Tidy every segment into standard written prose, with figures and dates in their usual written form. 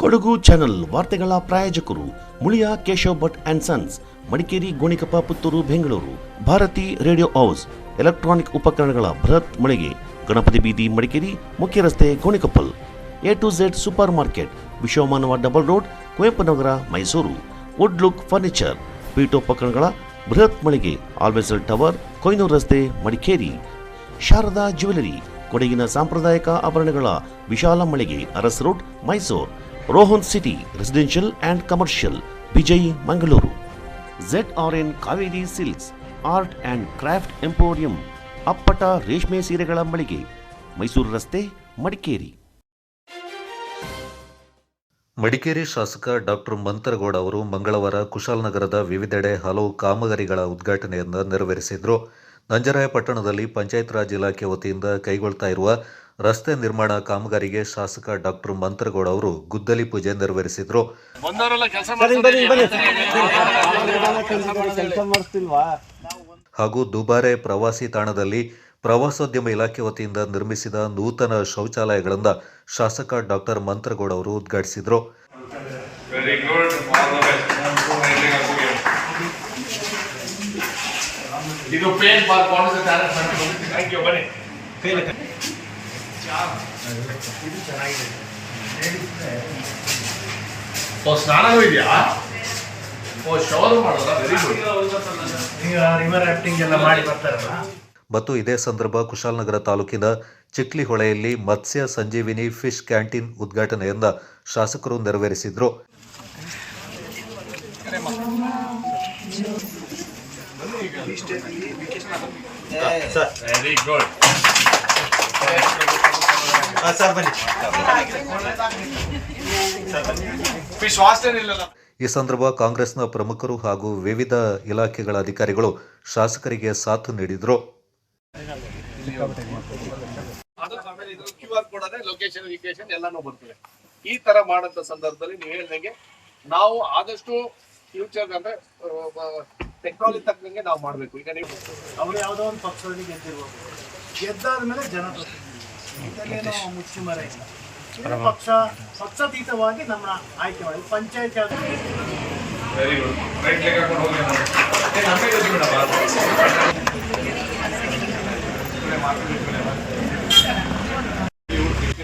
Kodagu channel ವಾರ್ತೆಗಳ ಪ್ರಾಯೋಜಕರು Muliya Keshav Bhat and sons, Madikeri, Gonikoppa, Puttur, Bengaluru. Bharathi radio house, electronic ಉಪಕರಣಗಳ ಬೃಹತ್ ಮಳಿಗೆ, ಗಣಪತಿ ಬೀದಿ, ಮಡಿಕೇರಿ, ಮುಖ್ಯ ರಸ್ತೆ, Gonikoppal. A to Z super market, Vishwamanava double road, Kuvempu Nagar, Mysuru. Wood look furniture, ಪೀಠೋಪಕರಣಗಳ ಬೃಹತ್ ಮಳಿಗೆ, ಆಲ್ವೆಸಲ್ ಟವರ್, ಕೊಯ್ನೂರು ರಸ್ತೆ, ಮಡಿಕೇರಿ. ಶಾರದಾ ಜ್ಯುವೆಲರಿ, ಕೊಡಗಿನ ಸಾಂಪ್ರದಾಯಿಕ ಆಭರಣಗಳ ವಿಶಾಲ ಮಳಿಗೆ, Aras road, Mysuru. Rohan city residential and commercial, Vijay, Mangaluru. ZRN Kaveri silks, art and craft emporium, ಅಪ್ಪಟ ರೇಷ್ಮೆ ಸೀರೆಗಳ ಮಳಿಗೆ, ಮೈಸೂರು ರಸ್ತೆ, ಮಡಿಕೇರಿ. ಮಡಿಕೇರಿ ಶಾಸಕ ಡಾಕ್ಟರ್ ಮಂತರಗೌಡ ಅವರು ಮಂಗಳವಾರ ಕುಶಾಲನಗರದ ವಿವಿಧೆಡೆ ಹಲವು ಕಾಮಗಾರಿಗಳ ಉದ್ಘಾಟನೆಯನ್ನು ನೆರವೇರಿಸಿದರು. ನಂಜರಾಯಪಟ್ಟಣದಲ್ಲಿ ಪಂಚಾಯತ್ ರಾಜ್ ಇಲಾಖೆ ವತಿಯಿಂದ ಕೈಗೊಳ್ತಾ ಇರುವ ರಸ್ತೆ ನಿರ್ಮಾಣ ಕಾಮಗಾರಿಗೆ ಶಾಸಕ ಡಾಕ್ಟರ್ ಮಂತರಗೌಡ ಅವರು ಗುದ್ದಲಿ ಪೂಜೆ ನೆರವೇರಿಸಿದರು. ಹಾಗೂ ದುಬಾರೆ ಪ್ರವಾಸಿ ತಾಣದಲ್ಲಿ ಪ್ರವಾಸೋದ್ಯಮ ಇಲಾಖೆ ವತಿಯಿಂದ ನಿರ್ಮಿಸಿದ ನೂತನ ಶೌಚಾಲಯಗಳನ್ನು ಶಾಸಕ ಡಾಕ್ಟರ್ ಮಂತರಗೌಡ ಅವರು ಉದ್ಘಾಟಿಸಿದರು. ಸ್ನಾನವೂ ಇದೆಯಾ? ಶವರ್ ಮಾಡೋದಾ? ರಿವರ್ ರಾಫ್ಟಿಂಗ್ ಎಲ್ಲ ಮಾಡಿ ಬರ್ತಾರಲ್ಲ. ಮತ್ತು ಇದೇ ಸಂದರ್ಭ ಕುಶಾಲನಗರ ತಾಲೂಕಿನ ಚಿಕ್ಲಿ ಹೊಳೆಯಲ್ಲಿ ಮತ್ಸ್ಯ ಸಂಜೀವಿನಿ ಫಿಶ್ ಕ್ಯಾಂಟೀನ್ ಉದ್ಘಾಟನೆಯಿಂದ ಶಾಸಕರು ನೆರವೇರಿಸಿದರು. ಈ ಸಂದರ್ಭ ಕಾಂಗ್ರೆಸ್ನ ಪ್ರಮುಖರು ಹಾಗೂ ವಿವಿಧ ಇಲಾಖೆಗಳ ಅಧಿಕಾರಿಗಳು ಶಾಸಕರಿಗೆ ಸಾಥ್ ನೀಡಿದರು. ಈ ತರ ಮಾಡಂತ ಸಂದರ್ಭದಲ್ಲಿ ನೀವು ಹೇಳಿದಂಗೆ ನಾವು ಆದಷ್ಟು ಫ್ಯೂಚರ್ ಅಂದ್ರೆ ಟೆಕ್ನಾಲಜಿ ತಕ್ಕಂಗೆ ನಾವು ಮಾಡ್ಬೇಕು. ಈಗ ನೀವು ಅವ್ರು ಯಾವುದೋ ಒಂದು ಪಕ್ಷದಲ್ಲಿ ಗೆದ್ದಿರ್ಬೋದು, ಗೆದ್ದಾದ್ಮೇಲೆ ಜನಪ್ರತಿನಿಧಿ ಮುಚ್ಚು ಮರ ಇಲ್ಲ. ಪಕ್ಷಾತೀತವಾಗಿ ನಮ್ಮ ಆಯ್ಕೆ ಮಾಡಿ ಪಂಚಾಯತ್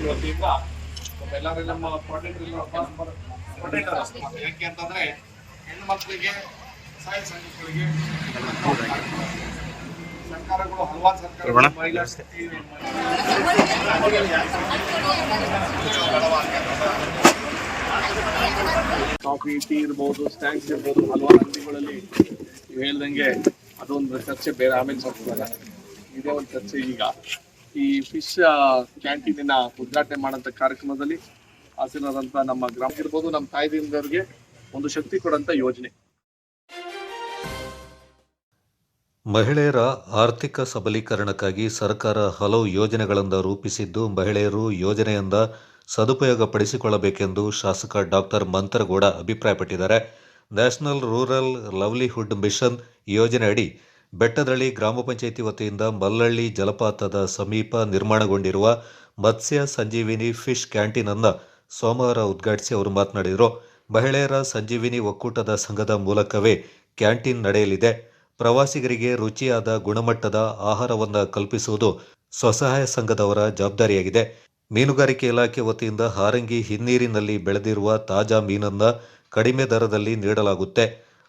ವತಿಯಿಂದ ಎಲ್ಲರೂ ನಮ್ಮ ಯಾಕೆ ಅಂತಂದ್ರೆ ಹೆಣ್ಣು ಮಕ್ಕಳಿಗೆ ಸಹಾಯ ಸಂಘಗಳಿಗೆ ಸರ್ಕಾರಗಳು ಹಲವಾರು ಸರ್ಕಾರ ಮಹಿಳಾ ಶಕ್ತಿ ಕಾಫಿ, ಟೀ ಇರ್ಬೋದು, ಸ್ನ್ಯಾಕ್ಸ್ ಇರ್ಬೋದು, ಹಲವಾರು ಅಂಗಡಿಗಳಲ್ಲಿ ನೀವು ಹೇಳ್ದಂಗೆ ಅದೊಂದು ಚರ್ಚೆ ಬೇರೆ ಆಮೇಲೆ ಮಾಡ್ತಿದ್ದಾರೆ. ಇದೇ ಒಂದು ಚರ್ಚೆ. ಈಗ ಈ ಫಿಶ್ ಕ್ಯಾಂಟೀನಿನ ಉದ್ಘಾಟನೆ ಮಾಡೋಂಥ ಕಾರ್ಯಕ್ರಮದಲ್ಲಿ ಹಾಸನದಂತ ನಮ್ಮ ಗ್ರಾಮ ಇರ್ಬೋದು, ನಮ್ಮ ತಾಯ್ದಿಂದವ್ರಿಗೆ ಒಂದು ಶಕ್ತಿ ಕೊಡಂತ ಯೋಜನೆ. ಮಹಿಳೆಯರ ಆರ್ಥಿಕ ಸಬಲೀಕರಣಕ್ಕಾಗಿ ಸರ್ಕಾರ ಹಲವು ಯೋಜನೆಗಳನ್ನು ರೂಪಿಸಿದ್ದು, ಮಹಿಳೆಯರು ಯೋಜನೆಯಿಂದ ಸದುಪಯೋಗ ಪಡಿಸಿಕೊಳ್ಳಬೇಕೆಂದು ಶಾಸಕ ಡಾಕ್ಟರ್ ಮಂತರಗೌಡ ಅಭಿಪ್ರಾಯಪಟ್ಟಿದ್ದಾರೆ. ನ್ಯಾಷನಲ್ ರೂರಲ್ ಲವ್ಲಿಹುಡ್ ಮಿಷನ್ ಯೋಜನೆ ಅಡಿ ಬೆಟ್ಟದಳ್ಳಿ ಗ್ರಾಮ ಪಂಚಾಯಿತಿ ವತಿಯಿಂದ ಮಲ್ಲಳ್ಳಿ ಜಲಪಾತದ ಸಮೀಪ ನಿರ್ಮಾಣಗೊಂಡಿರುವ ಮತ್ಸ್ಯ ಸಂಜೀವಿನಿ ಫಿಶ್ ಕ್ಯಾಂಟೀನ್ ಅನ್ನು ಸೋಮವಾರ ಉದ್ಘಾಟಿಸಿ ಅವರು ಮಾತನಾಡಿದರು. ಮಹಿಳೆಯರ ಸಂಜೀವಿನಿ ಒಕ್ಕೂಟದ ಸಂಘದ ಮೂಲಕವೇ ಕ್ಯಾಂಟೀನ್ ನಡೆಯಲಿದೆ. ಪ್ರವಾಸಿಗರಿಗೆ ರುಚಿಯಾದ ಗುಣಮಟ್ಟದ ಆಹಾರವನ್ನು ಕಲ್ಪಿಸುವುದು ಸ್ವಸಹಾಯ ಸಂಘದವರ ಜವಾಬ್ದಾರಿಯಾಗಿದೆ. ಮೀನುಗಾರಿಕೆ ಇಲಾಖೆ ವತಿಯಿಂದ ಹಾರಂಗಿ ಹಿನ್ನೀರಿನಲ್ಲಿ ಬೆಳೆದಿರುವ ತಾಜಾ ಮೀನನ್ನು ಕಡಿಮೆ ದರದಲ್ಲಿ ನೀಡಲಾಗುತ್ತೆ.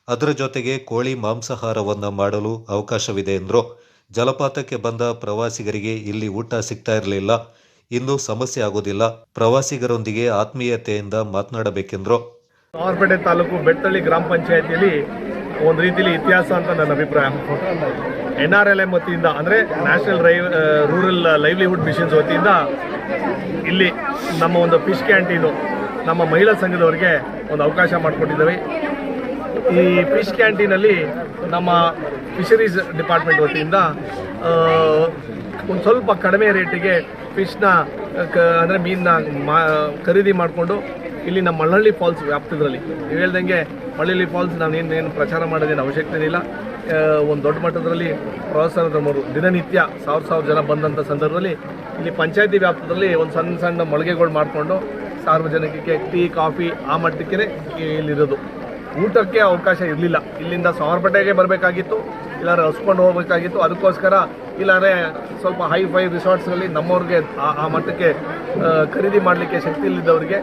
ಅದರ ಜೊತೆಗೆ ಕೋಳಿ ಮಾಂಸಾಹಾರವನ್ನು ಮಾಡಲು ಅವಕಾಶವಿದೆ ಎಂದರು. ಜಲಪಾತಕ್ಕೆ ಬಂದ ಪ್ರವಾಸಿಗರಿಗೆ ಇಲ್ಲಿ ಊಟ ಸಿಗ್ತಾ ಇರಲಿಲ್ಲ. ಇನ್ನು ಸಮಸ್ಯೆ ಆಗೋದಿಲ್ಲ. ಪ್ರವಾಸಿಗರೊಂದಿಗೆ ಆತ್ಮೀಯತೆಯಿಂದ ಮಾತನಾಡಬೇಕೆಂದರು. ನಾಗರಪೇಟೆ ತಾಲೂಕು ಬೆಟ್ಟಳ್ಳಿ ಗ್ರಾಮ ಪಂಚಾಯಿತಿಯಲ್ಲಿ ಒಂದು ರೀತಿಯಲ್ಲಿ ಇತಿಹಾಸ ಅಂತ ನನ್ನ ಅಭಿಪ್ರಾಯ. NRLM ವತಿಯಿಂದ ಅಂದರೆ ನ್ಯಾಷನಲ್ ರೂರಲ್ ಲೈವ್ಲಿಹುಡ್ ಮಿಷನ್ಸ್ ವತಿಯಿಂದ ಇಲ್ಲಿ ನಮ್ಮ ಒಂದು ಫಿಶ್ ಕ್ಯಾಂಟೀನು ನಮ್ಮ ಮಹಿಳಾ ಸಂಘದವರಿಗೆ ಒಂದು ಅವಕಾಶ ಮಾಡಿಕೊಟ್ಟಿದ್ದೇವೆ. ಈ ಫಿಶ್ ಕ್ಯಾಂಟೀನಲ್ಲಿ ನಮ್ಮ ಫಿಶರೀಸ್ ಡಿಪಾರ್ಟ್ಮೆಂಟ್ ವತಿಯಿಂದ ಒಂದು ಸ್ವಲ್ಪ ಕಡಿಮೆ ರೇಟಿಗೆ ಫಿಶ್ನ ಅಂದರೆ ಮೀನನ್ನ ಖರೀದಿ ಮಾಡಿಕೊಂಡು ಇಲ್ಲಿ ನಮ್ಮ ಮಳ್ಳಳ್ಳಿ ಫಾಲ್ಸ್ ವ್ಯಾಪ್ತಿದ್ರಲ್ಲಿ ನೀವು ಹೇಳ್ದಂಗೆ ಮಳ್ಳಳ್ಳಿ ಫಾಲ್ಸ್ ನಾವೇನು ಪ್ರಚಾರ ಮಾಡೋದೇನು ಅವಶ್ಯಕತೆ ಇಲ್ಲ. ಒಂದು ದೊಡ್ಡ ಮಟ್ಟದಲ್ಲಿ ಪ್ರವಾಸೋದ್ಯಮರು ದಿನನಿತ್ಯ ಸಾವಿರ ಜನ ಬಂದಂಥ ಸಂದರ್ಭದಲ್ಲಿ ಇಲ್ಲಿ ಪಂಚಾಯತಿ ವ್ಯಾಪ್ತಿಯಲ್ಲಿ ಒಂದು ಸಣ್ಣ ಮೊಳಗೆಗಳು ಮಾಡಿಕೊಂಡು ಸಾರ್ವಜನಿಕರಿಗೆ ಟೀ ಕಾಫಿ ಆ ಮಟ್ಟಕ್ಕೆ ಇಲ್ಲಿರೋದು. ಊಟಕ್ಕೆ ಅವಕಾಶ ಇರಲಿಲ್ಲ. ಇಲ್ಲಿಂದ ಸೋಮವಾರಪೇಟೆಗೆ ಬರಬೇಕಾಗಿತ್ತು, ಇಲ್ಲಾಂದ್ರೆ ಹಸ್ಕೊಂಡು ಹೋಗಬೇಕಾಗಿತ್ತು. ಅದಕ್ಕೋಸ್ಕರ ಇಲ್ಲಾಂದರೆ ಸ್ವಲ್ಪ ಹೈ-ಫೈ ರಿಸಾರ್ಟ್ಸ್ಗಳಲ್ಲಿ ನಮ್ಮವ್ರಿಗೆ ಆ ಮಟ್ಟಕ್ಕೆ ಖರೀದಿ ಮಾಡಲಿಕ್ಕೆ ಶಕ್ತಿ ಇಲ್ಲದವರಿಗೆ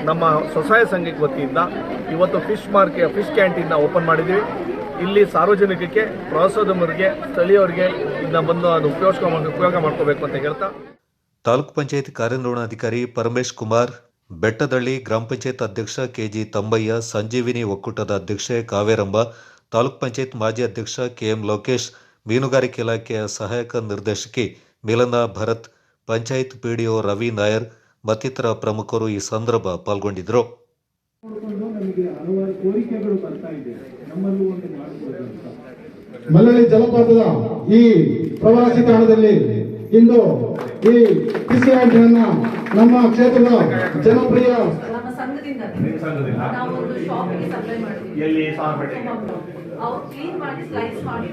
ನಮ್ಮ ಸ್ವಸಹಾಯ ಸಂಘಕ್ಕೆ ವತಿಯಿಂದ ಇವತ್ತು ಫಿಶ್ ಕ್ಯಾಂಟೀನ್ನ ಓಪನ್ ಮಾಡಿದ್ದೀವಿ. ಇಲ್ಲಿ ಸಾರ್ವಜನಿಕರಿಗೆ, ಪ್ರವಾಸೋದ್ಯಮರಿಗೆ, ಸ್ಥಳೀಯರಿಗೆ ಇದನ್ನ ಬಂದು ಅದು ಉಪಯೋಗ ಮಾಡ್ಕೋಬೇಕು ಅಂತ ಹೇಳ್ತಾ, ತಾಲೂಕು ಪಂಚಾಯತ್ ಕಾರ್ಯನಿರ್ವಹಣಾಧಿಕಾರಿ ಪರಮೇಶ್ ಕುಮಾರ್, ಬೆಟ್ಟದಳ್ಳಿ ಗ್ರಾಮ ಪಂಚಾಯತ್ ಅಧ್ಯಕ್ಷ ಕೆಜಿ ತಂಬಯ್ಯ, ಸಂಜೀವಿನಿ ಒಕ್ಕೂಟದ ಅಧ್ಯಕ್ಷೆ ಕಾವೇರಮ್ಮ, ತಾಲೂಕು ಪಂಚಾಯತ್ ಮಾಜಿ ಅಧ್ಯಕ್ಷ ಕೆಎಂ ಲೋಕೇಶ್, ಮೀನುಗಾರಿಕೆ ಇಲಾಖೆಯ ಸಹಾಯಕ ನಿರ್ದೇಶಕಿ ಮಿಲನಾ ಭರತ್, ಪಂಚಾಯತ್ ಪಿಡಿಒ ರವಿ ನಾಯರ್ ಮತ್ತಿತರ ಪ್ರಮುಖರು ಈ ಸಂದರ್ಭ ಪಾಲ್ಗೊಂಡಿದ್ದರು. ಮಲ್ಲಳ್ಳಿ ಜಲಪಾತದ ಈ ಪ್ರವಾಸಿ ತಾಣದಲ್ಲಿ ಇಂದು ಈ ಫಿಶ್ ಕ್ಯಾಂಟೀನ್ ನಮ್ಮ ಕ್ಷೇತ್ರದ ಜನಪ್ರಿಯ ನಮ್ಮ ಸಂಘದಿಂದ ನಾವು ಒಂದು ಶಾಪಿಗೆ ಸಪ್ಲೈ ಮಾಡ್ತೀವಿ. ಎಲ್ಲಿ ಸಾರ್ಪೇಟೆ ಅವ್ರು ಕ್ಲೀನ್ ಮಾಡಿ ಸ್ಲೈಸ್ ಮಾಡಿ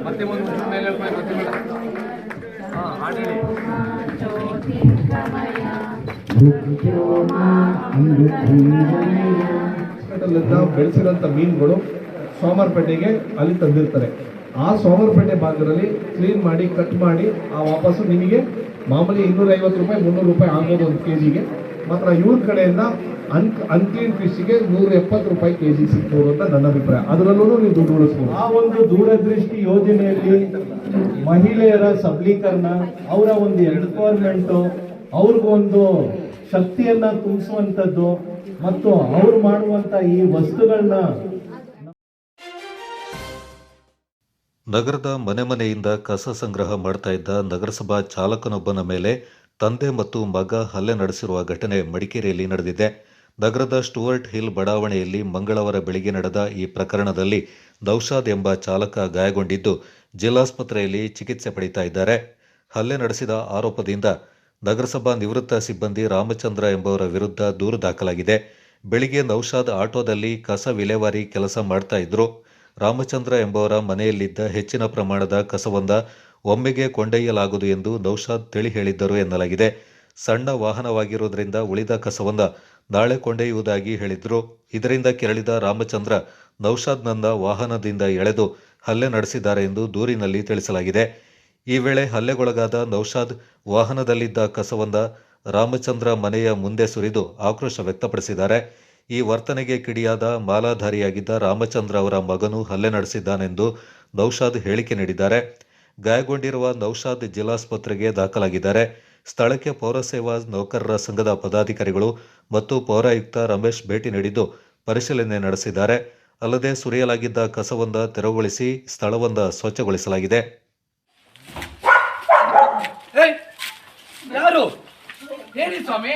ಮತ್ತೆ ಒಂದು ಮೇಲೆ ಬೆಳೆಸಿರೋಂಥ ಮೀನುಗಳು ಸೋಮವಾರಪೇಟೆಗೆ ಅಲ್ಲಿ ತಂದಿರ್ತಾರೆ. ಆ ಸೋಮವಾರಪೇಟೆ ಭಾಗದಲ್ಲಿ ಕ್ಲೀನ್ ಮಾಡಿ ಕಟ್ ಮಾಡಿ ವಾಪಸ್ಸು ನಿಮಗೆ ಮಾಮೂಲಿ 250 ರೂಪಾಯಿ 300 ರೂಪಾಯಿ ಆಗ್ಬೋದು ಒಂದು ಕೆಜಿಗೆ. ಮಾತ್ರ ಇವ್ರ ಕಡೆಯಿಂದ ಅನ್ಕ್ಲೀನ್ ಫಿಶ್ಗೆ 170 ರೂಪಾಯಿ ಕೆಜಿ ಸಿಗ್ಬೋದು ಅಂತ ನನ್ನ ಅಭಿಪ್ರಾಯ. ಅದರಲ್ಲೂ ನೀವು ದುಡ್ಡು ಉಳಿಸ್ಬೋದು. ಆ ಒಂದು ದೂರದೃಷ್ಟಿ ಯೋಜನೆಯಲ್ಲಿ ಮಹಿಳೆಯರ ಸಬಲೀಕರಣ, ಅವರ ಒಂದು ಎಂಪವರ್ಮೆಂಟು, ಅವ್ರಿಗೊಂದು ಶಕ್ತಿಯನ್ನ ತುಂಬಿಸುವಂಥದ್ದು ಮತ್ತು ಅವ್ರು ಮಾಡುವಂತ ಈ ವಸ್ತುಗಳನ್ನ ನಗರದ ಮನೆಯಿಂದ ಕಸ ಸಂಗ್ರಹ ಮಾಡ್ತಾ ಇದ್ದ ನಗರಸಭಾ ಚಾಲಕನೊಬ್ಬನ ಮೇಲೆ ತಂದೆ ಮತ್ತು ಮಗ ಹಲ್ಲೆ ನಡೆಸಿರುವ ಘಟನೆ ಮಡಿಕೇರಿಯಲ್ಲಿ ನಡೆದಿದೆ. ನಗರದ ಸ್ಟುವರ್ಟ್ ಹಿಲ್ ಬಡಾವಣೆಯಲ್ಲಿ ಮಂಗಳವಾರ ಬೆಳಗ್ಗೆ ನಡೆದ ಈ ಪ್ರಕರಣದಲ್ಲಿ ನೌಶಾದ್ ಎಂಬ ಚಾಲಕ ಗಾಯಗೊಂಡಿದ್ದು ಜಿಲ್ಲಾಸ್ಪತ್ರೆಯಲ್ಲಿ ಚಿಕಿತ್ಸೆ ಪಡೆಯುತ್ತಾ ಇದ್ದಾರೆ. ಹಲ್ಲೆ ನಡೆಸಿದ ಆರೋಪದಿಂದ ನಗರಸಭಾ ನಿವೃತ್ತ ಸಿಬ್ಬಂದಿ ರಾಮಚಂದ್ರ ಎಂಬುವರ ವಿರುದ್ಧ ದೂರು ದಾಖಲಾಗಿದೆ. ಬೆಳಿಗ್ಗೆ ನೌಶಾದ್ ಆಟೋದಲ್ಲಿ ಕಸ ವಿಲೇವಾರಿ ಕೆಲಸ ಮಾಡ್ತಾ ಇದ್ರು. ರಾಮಚಂದ್ರ ಎಂಬುವರ ಮನೆಯಲ್ಲಿದ್ದ ಹೆಚ್ಚಿನ ಪ್ರಮಾಣದ ಕಸವೊಂದ ಒಮ್ಮೆಗೆ ಕೊಂಡೊಯ್ಯಲಾಗುವುದು ಎಂದು ನೌಶಾದ್ ತಿಳಿ ಹೇಳಿದ್ದರು ಎನ್ನಲಾಗಿದೆ. ಸಣ್ಣ ವಾಹನವಾಗಿರುವುದರಿಂದ ಉಳಿದ ಕಸವೊಂದ ನಾಳೆ ಕೊಂಡೊಯ್ಯುವುದಾಗಿ ಹೇಳಿದ್ರು. ಇದರಿಂದ ಕೆರಳಿದ ರಾಮಚಂದ್ರ ನೌಶಾದ್ನನ್ನ ವಾಹನದಿಂದ ಎಳೆದು ಹಲ್ಲೆ ನಡೆಸಿದ್ದಾರೆ ಎಂದು ದೂರಿನಲ್ಲಿ ತಿಳಿಸಲಾಗಿದೆ. ಈ ವೇಳೆ ಹಲ್ಲೆಗೊಳಗಾದ ನೌಶಾದ್ ವಾಹನದಲ್ಲಿದ್ದ ಕಸವೊಂದ ರಾಮಚಂದ್ರ ಮನೆಯ ಮುಂದೆ ಸುರಿದು ಆಕ್ರೋಶ ವ್ಯಕ್ತಪಡಿಸಿದ್ದಾರೆ. ಈ ವರ್ತನೆಗೆ ಕಿಡಿಯಾದ ಮಾಲಾಧಾರಿಯಾಗಿದ್ದ ರಾಮಚಂದ್ರ ಅವರ ಮಗನು ಹಲ್ಲೆ ನಡೆಸಿದ್ದಾನೆಂದು ನೌಶಾದ್ ಹೇಳಿಕೆ ನೀಡಿದ್ದಾರೆ. ಗಾಯಗೊಂಡಿರುವ ನೌಶಾದ್ ಜಿಲ್ಲಾಸ್ಪತ್ರೆಗೆ ದಾಖಲಾಗಿದ್ದಾರೆ. ಸ್ಥಳಕ್ಕೆ ಪೌರಸೇವಾ ನೌಕರರ ಸಂಘದ ಪದಾಧಿಕಾರಿಗಳು ಮತ್ತು ಪೌರಾಯುಕ್ತ ರಮೇಶ್ ಭೇಟಿ ನೀಡಿದ್ದು ಪರಿಶೀಲನೆ ನಡೆಸಿದ್ದಾರೆ. ಅಲ್ಲದೆ ಸುರಿಯಲಾಗಿದ್ದ ಕಸವೊಂದ ತೆರವುಗೊಳಿಸಿ ಸ್ಥಳವೊಂದ ಸ್ವಚ್ಛಗೊಳಿಸಲಾಗಿದೆ. ಯಾರು ಹೇಳಿ ಸ್ವಾಮಿ,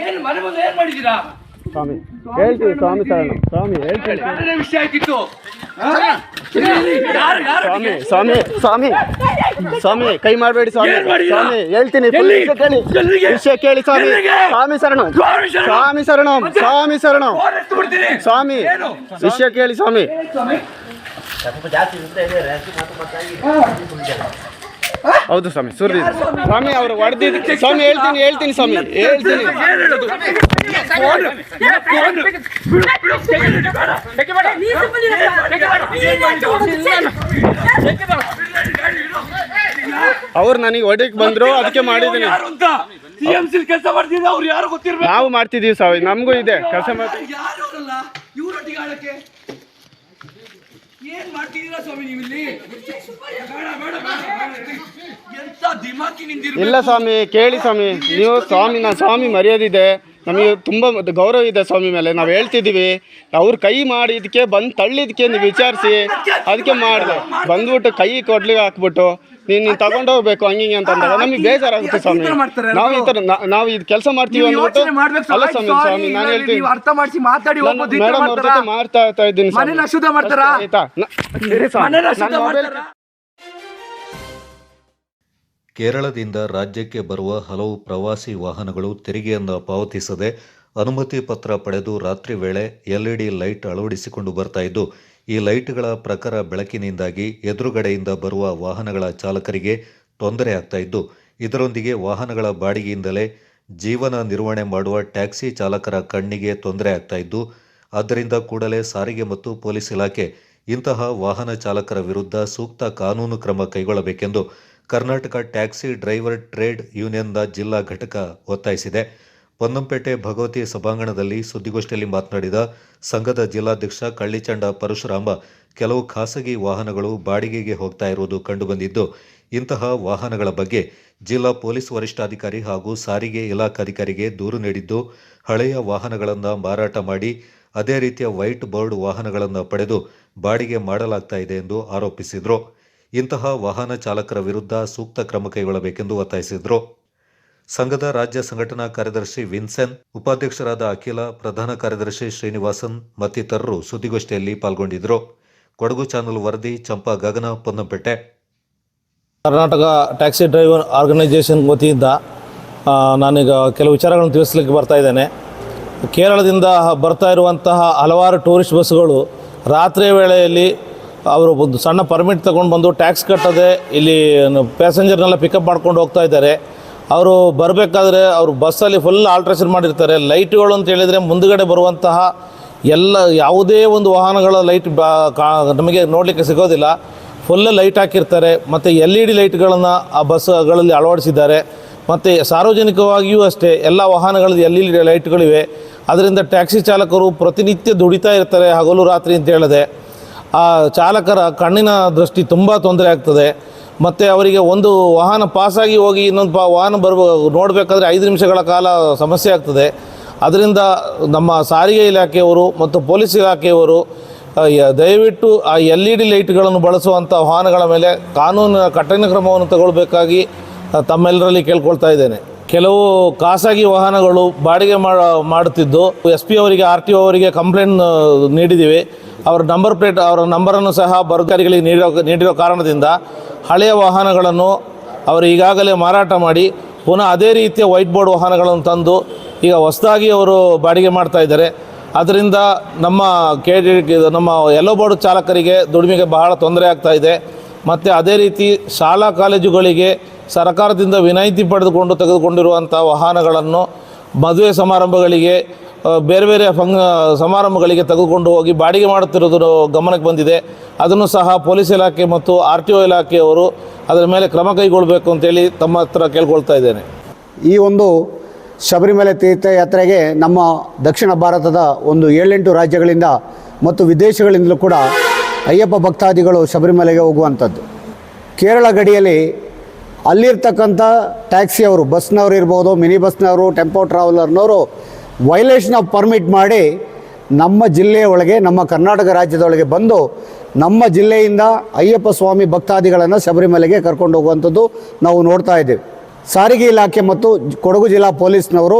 ಏನು ಮನೆ ಮುಂದೆ ಏನ್ ಮಾಡಿದ್ದೀರಾ? ಸ್ವಾಮಿ ಹೇಳ್ತೀವಿ, ಸ್ವಾಮಿ ಶರಣ, ಸ್ವಾಮಿ ಹೇಳ್ತೀವಿ, ಯಾರೇ ವಿಷಯ ಆಗಿತ್ತು? ಸ್ವಾಮಿ ಸ್ವಾಮಿ ಸ್ವಾಮಿ ಸ್ವಾಮಿ ಕೈ ಮಾಡಬೇಡಿ ಸ್ವಾಮಿ, ಸ್ವಾಮಿ ಹೇಳ್ತೀನಿ, ವಿಷಯ ಕೇಳಿ ಸ್ವಾಮಿ, ಸ್ವಾಮಿ ಶರಣ, ಸ್ವಾಮಿ ಶರಣ, ಸ್ವಾಮಿ ಶರಣ, ಸ್ವಾಮಿ ವಿಷಯ ಕೇಳಿ ಸ್ವಾಮಿ. ಹೌದು ಸ್ವಾಮಿ, ಸುರ್ದಿ ಸ್ವಾಮಿ ಅವರು ಹೊಡೆದಿದ್ದು ಸ್ವಾಮಿ, ಹೇಳ್ತೀನಿ ಸ್ವಾಮಿ, ಹೇಳ್ತೀನಿ. ಅವ್ರು ನನಗೆ ಹೊಡೆಯಕ್ಕೆ ಬಂದ್ರು, ಅದಕ್ಕೆ ಮಾಡಿದ್ದೀನಿ. ನಾವು ಮಾಡ್ತಿದೀವಿ ಸ್ವಾಮಿ, ನಮಗೂ ಇದೆ ಕೆಲಸ ಮಾಡ್ತೀವಿ. ಏನ್ ಮಾಡ್ತಿದ್ದೀರಾ ಸ್ವಾಮಿ ನೀವು ಇಲ್ಲಿ? ಇಲ್ಲ ಸ್ವಾಮಿ, ಕೇಳಿ ಸ್ವಾಮಿ, ನೀವು ಸ್ವಾಮಿ, ನಾ ಸ್ವಾಮಿ ಮರ್ಯಾದಿದೆ, ನಮಗೆ ತುಂಬ ಗೌರವ ಇದೆ ಸ್ವಾಮಿ ಮೇಲೆ. ನಾವು ಹೇಳ್ತಿದ್ದೀವಿ, ಅವ್ರು ಕೈ ಮಾಡಿದಕ್ಕೆ ಬಂದು ತಳ್ಳಿದಕ್ಕೆ ನೀವು ವಿಚಾರಿಸಿ ಅದಕ್ಕೆ ಮಾಡಿದೆ. ಬಂದ್ಬಿಟ್ಟು ಕೈ ಕೊಡ್ಲಿಕ್ಕೆ ಹಾಕ್ಬಿಟ್ಟು ನೀನು ತಗೊಂಡೋಗ್ಬೇಕು ಹಂಗಿಂಗೆ ಅಂತಂದಾಗ ನಮಗೆ ಬೇಜಾರಾಗುತ್ತೆ ಸ್ವಾಮಿ. ನಾವು ಈ ಥರ ನಾವು ಇದು ಕೆಲಸ ಮಾಡ್ತೀವಿ ಅಂದ್ಬಿಟ್ಟು ಅಲ್ಲ ಸ್ವಾಮಿ, ಸ್ವಾಮಿ ನಾನು ಹೇಳ್ತೀನಿ, ಅರ್ಥ ಮಾಡಿಸಿ ಮಾತಾಡಿ. ಮೇಡಮ್ ಅವ್ರ ಜೊತೆ ಮಾಡ್ತಾ ಇದ್ದೀನಿ ಆಯ್ತಾ. ಕೇರಳದಿಂದ ರಾಜ್ಯಕ್ಕೆ ಬರುವ ಹಲವು ಪ್ರವಾಸಿ ವಾಹನಗಳು ತೆರಿಗೆಯನ್ನು ಪಾವತಿಸದೆ ಅನುಮತಿ ಪತ್ರ ಪಡೆದು ರಾತ್ರಿ ವೇಳೆ ಎಲ್ಇಡಿ ಲೈಟ್ ಅಳವಡಿಸಿಕೊಂಡು ಬರ್ತಾ ಇದ್ದು, ಈ ಲೈಟ್ಗಳ ಪ್ರಖರ ಬೆಳಕಿನಿಂದಾಗಿ ಎದುರುಗಡೆಯಿಂದ ಬರುವ ವಾಹನಗಳ ಚಾಲಕರಿಗೆ ತೊಂದರೆ ಆಗ್ತಾ ಇದ್ದು, ಇದರೊಂದಿಗೆ ವಾಹನಗಳ ಬಾಡಿಗೆಯಿಂದಲೇ ಜೀವನ ನಿರ್ವಹಣೆ ಮಾಡುವ ಟ್ಯಾಕ್ಸಿ ಚಾಲಕರ ಕಣ್ಣಿಗೆ ತೊಂದರೆ ಆಗ್ತಾ ಇದ್ದು, ಆದ್ದರಿಂದ ಕೂಡಲೇ ಸಾರಿಗೆ ಮತ್ತು ಪೊಲೀಸ್ ಇಲಾಖೆ ಇಂತಹ ವಾಹನ ಚಾಲಕರ ವಿರುದ್ಧ ಸೂಕ್ತ ಕಾನೂನು ಕ್ರಮ ಕೈಗೊಳ್ಳಬೇಕೆಂದು ಕರ್ನಾಟಕ ಟ್ಯಾಕ್ಸಿ ಡ್ರೈವರ್ ಟ್ರೇಡ್ ಯೂನಿಯನ್ನ ಜಿಲ್ಲಾ ಘಟಕ ಒತ್ತಾಯಿಸಿದೆ. ಪೊನ್ನಂಪೇಟೆ ಭಗವತಿ ಸಭಾಂಗಣದಲ್ಲಿ ಸುದ್ದಿಗೋಷ್ಠಿಯಲ್ಲಿ ಮಾತನಾಡಿದ ಸಂಘದ ಜಿಲ್ಲಾಧ್ಯಕ್ಷ ಕಳ್ಳಿಚಂಡ ಪರಶುರಾಮ, ಕೆಲವು ಖಾಸಗಿ ವಾಹನಗಳು ಬಾಡಿಗೆಗೆ ಹೋಗ್ತಾ ಇರುವುದು ಕಂಡುಬಂದಿದ್ದು, ಇಂತಹ ವಾಹನಗಳ ಬಗ್ಗೆ ಜಿಲ್ಲಾ ಪೊಲೀಸ್ ವರಿಷ್ಠಾಧಿಕಾರಿ ಹಾಗೂ ಸಾರಿಗೆ ಇಲಾಖಾಧಿಕಾರಿಗೆ ದೂರು ನೀಡಿದ್ದು, ಹಳೆಯ ವಾಹನಗಳನ್ನು ಮಾರಾಟ ಮಾಡಿ ಅದೇ ರೀತಿಯ ವೈಟ್ ಬೋರ್ಡ್ ವಾಹನಗಳನ್ನು ಪಡೆದು ಬಾಡಿಗೆ ಮಾಡಲಾಗ್ತಾ ಇದೆ ಎಂದು ಆರೋಪಿಸಿದರು. ಇಂತಹ ವಾಹನ ಚಾಲಕರ ವಿರುದ್ಧ ಸೂಕ್ತ ಕ್ರಮ ಕೈಗೊಳ್ಳಬೇಕೆಂದು ಒತ್ತಾಯಿಸಿದರು. ಸಂಘದ ರಾಜ್ಯ ಸಂಘಟನಾ ಕಾರ್ಯದರ್ಶಿ ವಿನ್ಸೆನ್, ಉಪಾಧ್ಯಕ್ಷರಾದ ಅಖಿಲ, ಪ್ರಧಾನ ಕಾರ್ಯದರ್ಶಿ ಶ್ರೀನಿವಾಸನ್ ಮತ್ತಿತರರು ಸುದ್ದಿಗೋಷ್ಠಿಯಲ್ಲಿ ಪಾಲ್ಗೊಂಡಿದ್ದರು. ಕೊಡಗು ಚಾನಲ್ ವರದಿ Champa Gagana, Ponnampete. Karnataka taxi driver organisation ವತಿಯಿಂದ ನಾನೀಗ ಕೆಲವು ವಿಚಾರಗಳನ್ನು ತಿಳಿಸಲಿಕ್ಕೆ ಬರ್ತಾ ಇದ್ದೇನೆ. ಕೇರಳದಿಂದ ಬರ್ತಾ ಇರುವಂತಹ ಹಲವಾರು ಟೂರಿಸ್ಟ್ ಬಸ್ಸುಗಳು ರಾತ್ರಿಯ ವೇಳೆಯಲ್ಲಿ ಅವರು ಒಂದು ಸಣ್ಣ ಪರ್ಮಿಟ್ ತಗೊಂಡು ಬಂದು ಟ್ಯಾಕ್ಸ್ ಕಟ್ಟದೆ ಇಲ್ಲಿ ಪ್ಯಾಸೆಂಜರ್ನೆಲ್ಲ ಪಿಕಪ್ ಮಾಡ್ಕೊಂಡು ಹೋಗ್ತಾ ಇದ್ದಾರೆ. ಅವರು ಬರಬೇಕಾದ್ರೆ ಅವರು ಬಸ್ಸಲ್ಲಿ ಫುಲ್ ಆಲ್ಟ್ರೇಷನ್ ಮಾಡಿರ್ತಾರೆ. ಲೈಟ್ಗಳು ಅಂತ ಹೇಳಿದರೆ ಮುಂದುಗಡೆ ಬರುವಂತಹ ಯಾವುದೇ ಒಂದು ವಾಹನಗಳ ಲೈಟ್ ನಮಗೆ ನೋಡಲಿಕ್ಕೆ ಸಿಗೋದಿಲ್ಲ. ಫುಲ್ ಲೈಟ್ ಹಾಕಿರ್ತಾರೆ. ಮತ್ತು LED ಲೈಟ್ಗಳನ್ನು ಆ ಬಸ್ಗಳಲ್ಲಿ ಅಳವಡಿಸಿದ್ದಾರೆ. ಮತ್ತು ಸಾರ್ವಜನಿಕವಾಗಿಯೂ ಅಷ್ಟೇ ಎಲ್ಲ ವಾಹನಗಳಲ್ಲಿ LED ಲೈಟ್ಗಳಿವೆ. ಅದರಿಂದ ಟ್ಯಾಕ್ಸಿ ಚಾಲಕರು ಪ್ರತಿನಿತ್ಯ ದುಡಿತಾ ಇರ್ತಾರೆ, ಹಗಲು ರಾತ್ರಿ ಅಂತ ಹೇಳಿದೆ. ಆ ಚಾಲಕರ ಕಣ್ಣಿನ ದೃಷ್ಟಿ ತುಂಬ ತೊಂದರೆ ಆಗ್ತದೆ. ಮತ್ತು ಅವರಿಗೆ ಒಂದು ವಾಹನ ಪಾಸಾಗಿ ಹೋಗಿ ಇನ್ನೊಂದು ವಾಹನ ನೋಡಬೇಕಾದ್ರೆ 5 ನಿಮಿಷಗಳ ಕಾಲ ಸಮಸ್ಯೆ ಆಗ್ತದೆ. ಅದರಿಂದ ನಮ್ಮ ಸಾರಿಗೆ ಇಲಾಖೆಯವರು ಮತ್ತು ಪೊಲೀಸ್ ಇಲಾಖೆಯವರು ದಯವಿಟ್ಟು ಆ LED ಲೈಟ್ಗಳನ್ನು ಬಳಸುವಂಥ ವಾಹನಗಳ ಮೇಲೆ ಕಾನೂನಿನ ಕಠಿಣ ಕ್ರಮವನ್ನು ತಗೊಳ್ಬೇಕಾಗಿ ತಮ್ಮೆಲ್ಲರಲ್ಲಿ ಕೇಳ್ಕೊಳ್ತಾ ಇದ್ದೇನೆ. ಕೆಲವು ಖಾಸಗಿ ವಾಹನಗಳು ಬಾಡಿಗೆ ಮಾಡುತ್ತಿದ್ದು SP ಅವರಿಗೆ RTO ಅವರಿಗೆ ಕಂಪ್ಲೇಂಟ್ ನೀಡಿದ್ದೀವಿ. ಅವರ ನಂಬರ್ ಪ್ಲೇಟ್ ಅವರ ನಂಬರನ್ನು ಸಹ ಬರ್ಗಾರಿಗಳಿಗೆ ನೀಡಿರೋ ಕಾರಣದಿಂದ ಹಳೆಯ ವಾಹನಗಳನ್ನು ಅವರು ಈಗಾಗಲೇ ಮಾರಾಟ ಮಾಡಿ ಪುನಃ ಅದೇ ರೀತಿಯ ವೈಟ್ ಬೋರ್ಡ್ ವಾಹನಗಳನ್ನು ತಂದು ಈಗ ಹೊಸದಾಗಿ ಅವರು ಬಾಡಿಗೆ ಮಾಡ್ತಾ ಇದ್ದಾರೆ. ಅದರಿಂದ ನಮ್ಮ ಯೆಲ್ಲೋ ಬೋರ್ಡ್ ಚಾಲಕರಿಗೆ ದುಡಿಮೆಗೆ ಬಹಳ ತೊಂದರೆ ಆಗ್ತಾ ಇದೆ. ಮತ್ತು ಅದೇ ರೀತಿ ಶಾಲಾ ಕಾಲೇಜುಗಳಿಗೆ ಸರ್ಕಾರದಿಂದ ವಿನಾಯಿತಿ ಪಡೆದುಕೊಂಡು ತೆಗೆದುಕೊಂಡಿರುವಂಥ ವಾಹನಗಳನ್ನು ಮದುವೆ ಸಮಾರಂಭಗಳಿಗೆ ಬೇರೆ ಬೇರೆ ಸಮಾರಂಭಗಳಿಗೆ ತೆಗೆದುಕೊಂಡು ಹೋಗಿ ಬಾಡಿಗೆ ಮಾಡುತ್ತಿರುವುದು ಗಮನಕ್ಕೆ ಬಂದಿದೆ. ಅದನ್ನು ಸಹ ಪೊಲೀಸ್ ಇಲಾಖೆ ಮತ್ತು RTO ಇಲಾಖೆಯವರು ಅದರ ಮೇಲೆ ಕ್ರಮ ಕೈಗೊಳ್ಳಬೇಕು ಅಂತೇಳಿ ತಮ್ಮ ಹತ್ರ ಕೇಳ್ಕೊಳ್ತಾ ಇದ್ದೇನೆ. ಈ ಒಂದು ಶಬರಿಮಲೆ ತೀರ್ಥಯಾತ್ರೆಗೆ ನಮ್ಮ ದಕ್ಷಿಣ ಭಾರತದ ಒಂದು 7-8 ರಾಜ್ಯಗಳಿಂದ ಮತ್ತು ವಿದೇಶಗಳಿಂದಲೂ ಕೂಡ ಅಯ್ಯಪ್ಪ ಭಕ್ತಾದಿಗಳು ಶಬರಿಮಲೆಗೆ ಹೋಗುವಂಥದ್ದು. ಕೇರಳ ಗಡಿಯಲ್ಲಿ ಅಲ್ಲಿರ್ತಕ್ಕಂಥ ಟ್ಯಾಕ್ಸಿಯವರು, ಬಸ್ನವರು ಇರ್ಬೋದು, ಮಿನಿ ಬಸ್ನವರು, ಟೆಂಪೋ ಟ್ರಾವೆಲರ್ನವರು ವೈಲೇಷನ್ ಆಫ್ ಪರ್ಮಿಟ್ ಮಾಡಿ ನಮ್ಮ ಜಿಲ್ಲೆಯ ಒಳಗೆ, ನಮ್ಮ ಕರ್ನಾಟಕ ರಾಜ್ಯದೊಳಗೆ ಬಂದು ನಮ್ಮ ಜಿಲ್ಲೆಯಿಂದ ಅಯ್ಯಪ್ಪ ಸ್ವಾಮಿ ಭಕ್ತಾದಿಗಳನ್ನು ಶಬರಿಮಲೆಗೆ ಕರ್ಕೊಂಡು ಹೋಗುವಂಥದ್ದು ನಾವು ನೋಡ್ತಾ ಇದ್ದೇವೆ. ಸಾರಿಗೆ ಇಲಾಖೆ ಮತ್ತು ಕೊಡಗು ಜಿಲ್ಲಾ ಪೊಲೀಸ್ನವರು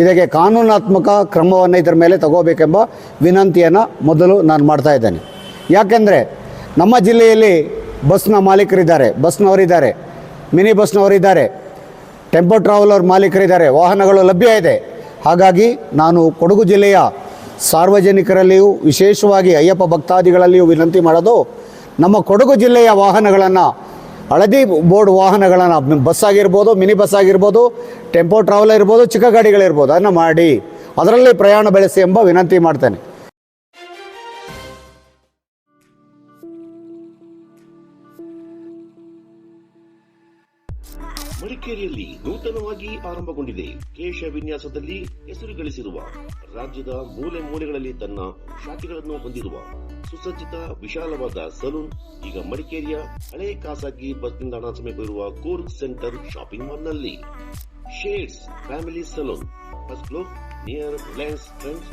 ಇದಕ್ಕೆ ಕಾನೂನಾತ್ಮಕ ಕ್ರಮವನ್ನು ಇದರ ಮೇಲೆ ತಗೋಬೇಕೆಂಬ ವಿನಂತಿಯನ್ನು ಮೊದಲು ನಾನು ಮಾಡ್ತಾ ಇದ್ದೇನೆ. ಯಾಕೆಂದರೆ ನಮ್ಮ ಜಿಲ್ಲೆಯಲ್ಲಿ ಬಸ್ನ ಮಾಲೀಕರಿದ್ದಾರೆ, ಬಸ್ನವರಿದ್ದಾರೆ, ಮಿನಿ ಬಸ್ನವರಿದ್ದಾರೆ, ಟೆಂಪೋ ಟ್ರಾವೆಲರ್ ಮಾಲೀಕರಿದ್ದಾರೆ, ವಾಹನಗಳು ಲಭ್ಯ ಇದೆ. ಹಾಗಾಗಿ ನಾನು ಕೊಡಗು ಜಿಲ್ಲೆಯ ಸಾರ್ವಜನಿಕರಲ್ಲಿಯೂ ವಿಶೇಷವಾಗಿ ಅಯ್ಯಪ್ಪ ಭಕ್ತಾದಿಗಳಲ್ಲಿಯೂ ವಿನಂತಿ ಮಾಡೋದು, ನಮ್ಮ ಕೊಡಗು ಜಿಲ್ಲೆಯ ವಾಹನಗಳನ್ನು, ಹಳದಿ ಬೋರ್ಡ್ ವಾಹನಗಳನ್ನು, ಬಸ್ ಆಗಿರ್ಬೋದು, ಮಿನಿ ಬಸ್ ಆಗಿರ್ಬೋದು, ಟೆಂಪೋ ಟ್ರಾವೆಲರ್ ಇರ್ಬೋದು, ಚಿಕ್ಕ ಗಾಡಿಗಳಿರ್ಬೋದು, ಅದನ್ನು ಮಾಡಿ ಅದರಲ್ಲಿ ಪ್ರಯಾಣ ಬೆಳೆಸಿ ಎಂಬ ವಿನಂತಿ ಮಾಡ್ತೇನೆ. ಮಡಿಕೇರಿಯಲ್ಲಿ ನೂತನವಾಗಿ ಆರಂಭಗೊಂಡಿದೆ. ಕೇಶ ವಿನ್ಯಾಸದಲ್ಲಿ ಹೆಸರು ಗಳಿಸಿರುವ, ರಾಜ್ಯದ ಮೂಲೆ ಮೂಲೆಗಳಲ್ಲಿ ತನ್ನ ಶಾಖೆಗಳನ್ನು ಹೊಂದಿರುವ ಸುಸಜ್ಜಿತ ವಿಶಾಲವಾದ ಸಲೂನ್ ಈಗ ಮಡಿಕೇರಿಯ ಹಳೆ ಖಾಸಗಿ ಬಸ್ ನಿಲ್ದಾಣ ಸಮೀಪವಿರುವ ಕೂರ್ಗ್ ಸೆಂಟರ್ ಶಾಪಿಂಗ್ ಮಾಲ್ನಲ್ಲಿ. Shades family salon, first floor near Reliance trends,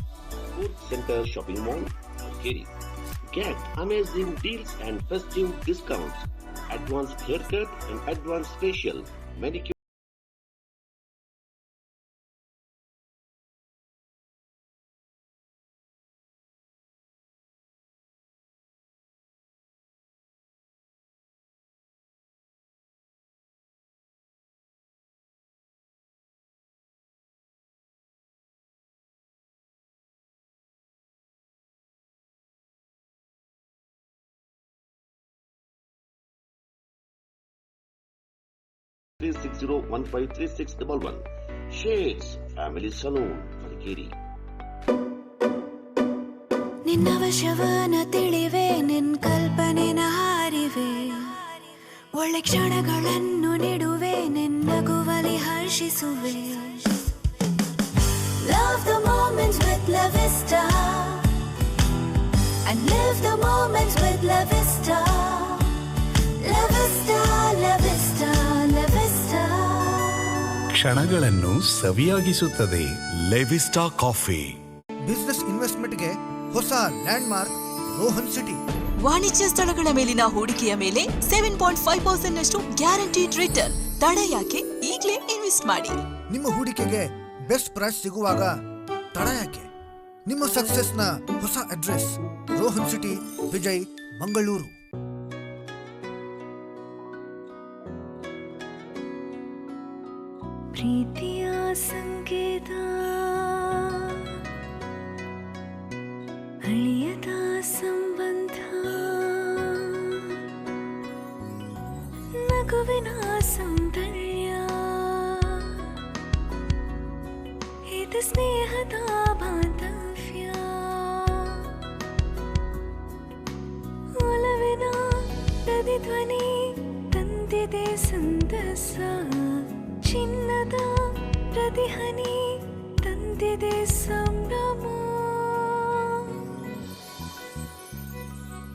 Coorg centre shopping mall, Madikeri. Get amazing deals and festive discounts. Advanced haircut and advanced facial, manicure. 360153611. Shades Family Saloon, Madikeri. ನಿನ್ನ ವಶವನ ತಿಳಿವೆ, ನಿನ್ ಕಲ್ಪನೆನ ಹಾರಿವೆ, ಒಳ್ಳೆ ಕ್ಷಣಗಳನ್ನು ನೆಡುವೆ, ನಿನ್ನಗುವಲಿ ಹರ್ಷಿಸುವೆ. Love the moments with La Vista and live the moments with La Vista. La Vista, La Vista, La Vista. ಕ್ಷಣಗಳನ್ನು ಸವಿಯಾಗಿಸುತ್ತದೆ Levista coffee. Business ಇನ್ವೆಸ್ಟ್ಮೆಂಟ್ಗೆ ಹೊಸ land mark Rohan city. ವಾಣಿಜ್ಯ ಸ್ಥಳಗಳ ಮೇಲಿನ ಹೂಡಿಕೆಯ ಮೇಲೆ 7.5% ನಷ್ಟು ಗ್ಯಾರಂಟಿಡ್ ರಿಟರ್ನ್. ತಡ ಯಾಕೆ? ಈಗಲೇ ಇನ್ವೆಸ್ಟ್ ಮಾಡಿ. ನಿಮ್ಮ ಹೂಡಿಕೆಗೆ ಬೆಸ್ಟ್ ಪ್ರೈಸ್ ಸಿಗುವಾಗ ತಡ ಯಾಕೆ? ನಿಮ್ಮ ಸಕ್ಸೆಸ್ನ ಹೊಸ ಅಡ್ರೆಸ್ ರೋಹನ್ ಸಿಟಿ, ವಿಜಯ್, ಮಂಗಳೂರು. ಪ್ರೀತಿಯ ಸಂಕೇತ, ಅಳಿಯದ ಸಂಬಂಧ, ನಗುವಿನ ಸೌಂದರ್ಯ, ಇದು ಸ್ನೇಹದ ಬಾಂಧವ್ಯ, ಒಲವಿನ ಪ್ರತಿಧ್ವನಿ ತಂದಿದೆ ಸಂತಸ, ಚಿನ್ನದ ಪ್ರತಿಹನಿ ತಂದಿದೆ ಸಂಭ್ರಮ.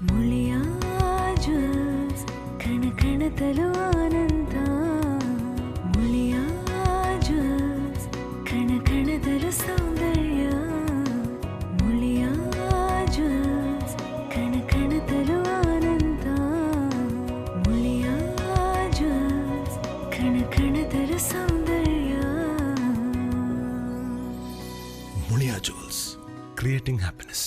ಮುಳಿಯ ಜ್ಯೂಸ್ ಕಣ ಕಣದಲು ಆನಂದ, ಮುಳಿಯ ಜ್ಯೂಸ್ ಕಣ ಕಣದಲು ಸೌಂದರ್ಯ, ಮುಳಿಯ ಜ್ಯೂಸ್ ಕಣ ಕಣದಲು ಆನಂದ, ಮುಳಿಯ ಜ್ಯೂಸ್ ಕಣ ಕಣದಲು ಸೌಂದರ್ಯ. ಮುಳಿಯಾ ಜ್ಯೂಸ್, ಕ್ರಿಯೇಟಿಂಗ್ ಹ್ಯಾಪಿನೆಸ್.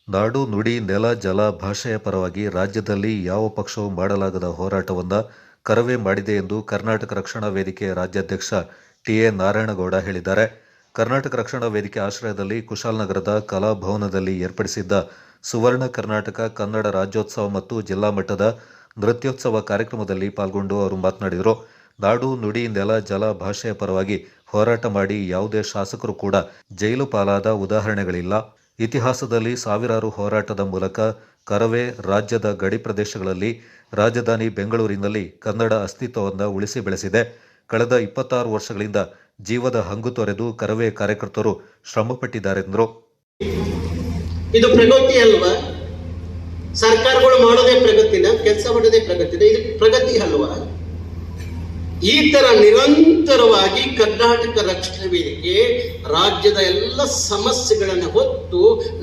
ನಾಡು ನುಡಿ ನೆಲ ಜಲ ಭಾಷೆಯ ಪರವಾಗಿ ರಾಜ್ಯದಲ್ಲಿ ಯಾವ ಪಕ್ಷವೂ ಮಾಡಲಾಗದ ಹೋರಾಟವನ್ನು ಕರವೇ ಮಾಡಿದೆ ಎಂದು ಕರ್ನಾಟಕ ರಕ್ಷಣಾ ವೇದಿಕೆ ರಾಜ್ಯಾಧ್ಯಕ್ಷ ಟಿ.ಎ. ನಾರಾಯಣಗೌಡ ಹೇಳಿದ್ದಾರೆ. ಕರ್ನಾಟಕ ರಕ್ಷಣಾ ವೇದಿಕೆ ಆಶ್ರಯದಲ್ಲಿ ಕುಶಾಲನಗರದ ಕಲಾಭವನದಲ್ಲಿ ಏರ್ಪಡಿಸಿದ್ದ ಸುವರ್ಣ ಕರ್ನಾಟಕ ಕನ್ನಡ ರಾಜ್ಯೋತ್ಸವ ಮತ್ತು ಜಿಲ್ಲಾ ಮಟ್ಟದ ನೃತ್ಯೋತ್ಸವ ಕಾರ್ಯಕ್ರಮದಲ್ಲಿ ಪಾಲ್ಗೊಂಡು ಅವರು ಮಾತನಾಡಿದರು. ನಾಡು ನುಡಿ ನೆಲ ಜಲ ಭಾಷೆಯ ಪರವಾಗಿ ಹೋರಾಟ ಮಾಡಿ ಯಾವುದೇ ಶಾಸಕರು ಕೂಡ ಜೈಲು ಪಾಲಾದ ಉದಾಹರಣೆಗಳಿಲ್ಲ. ಇತಿಹಾಸದಲ್ಲಿ ಸಾವಿರಾರು ಹೋರಾಟದ ಮೂಲಕ ಕರವೇ ರಾಜ್ಯದ ಗಡಿ ಪ್ರದೇಶಗಳಲ್ಲಿ ರಾಜಧಾನಿ ಬೆಂಗಳೂರಿನಲ್ಲಿ ಕನ್ನಡ ಅಸ್ತಿತ್ವವನ್ನು ಉಳಿಸಿ ಬೆಳೆಸಿದೆ. ಕಳೆದ 26 ವರ್ಷಗಳಿಂದ ಜೀವದ ಹಂಗು ತೊರೆದು ಕರವೇ ಕಾರ್ಯಕರ್ತರು ಶ್ರಮಪಟ್ಟಿದ್ದಾರೆಂದರು. ಇದು ಪ್ರಗತಿ ಅಲ್ವಾ? ಸರ್ಕಾರಗಳು ಮಾಡೋದೇ ಪ್ರಗತಿನ, ಕೆಲಸ ಮಾಡೋದೇ ಪ್ರಗತಿನ, ಇದು ಪ್ರಗತಿ ಅಲ್ವಾ? ಈ ತರ ನಿರಂತರವಾಗಿ ಕರ್ನಾಟಕ ರಕ್ಷಣಾ ವೇದಿಕೆ ರಾಜ್ಯದ ಎಲ್ಲ ಸಮಸ್ಯೆಗಳನ್ನು ಹೊತ್ತು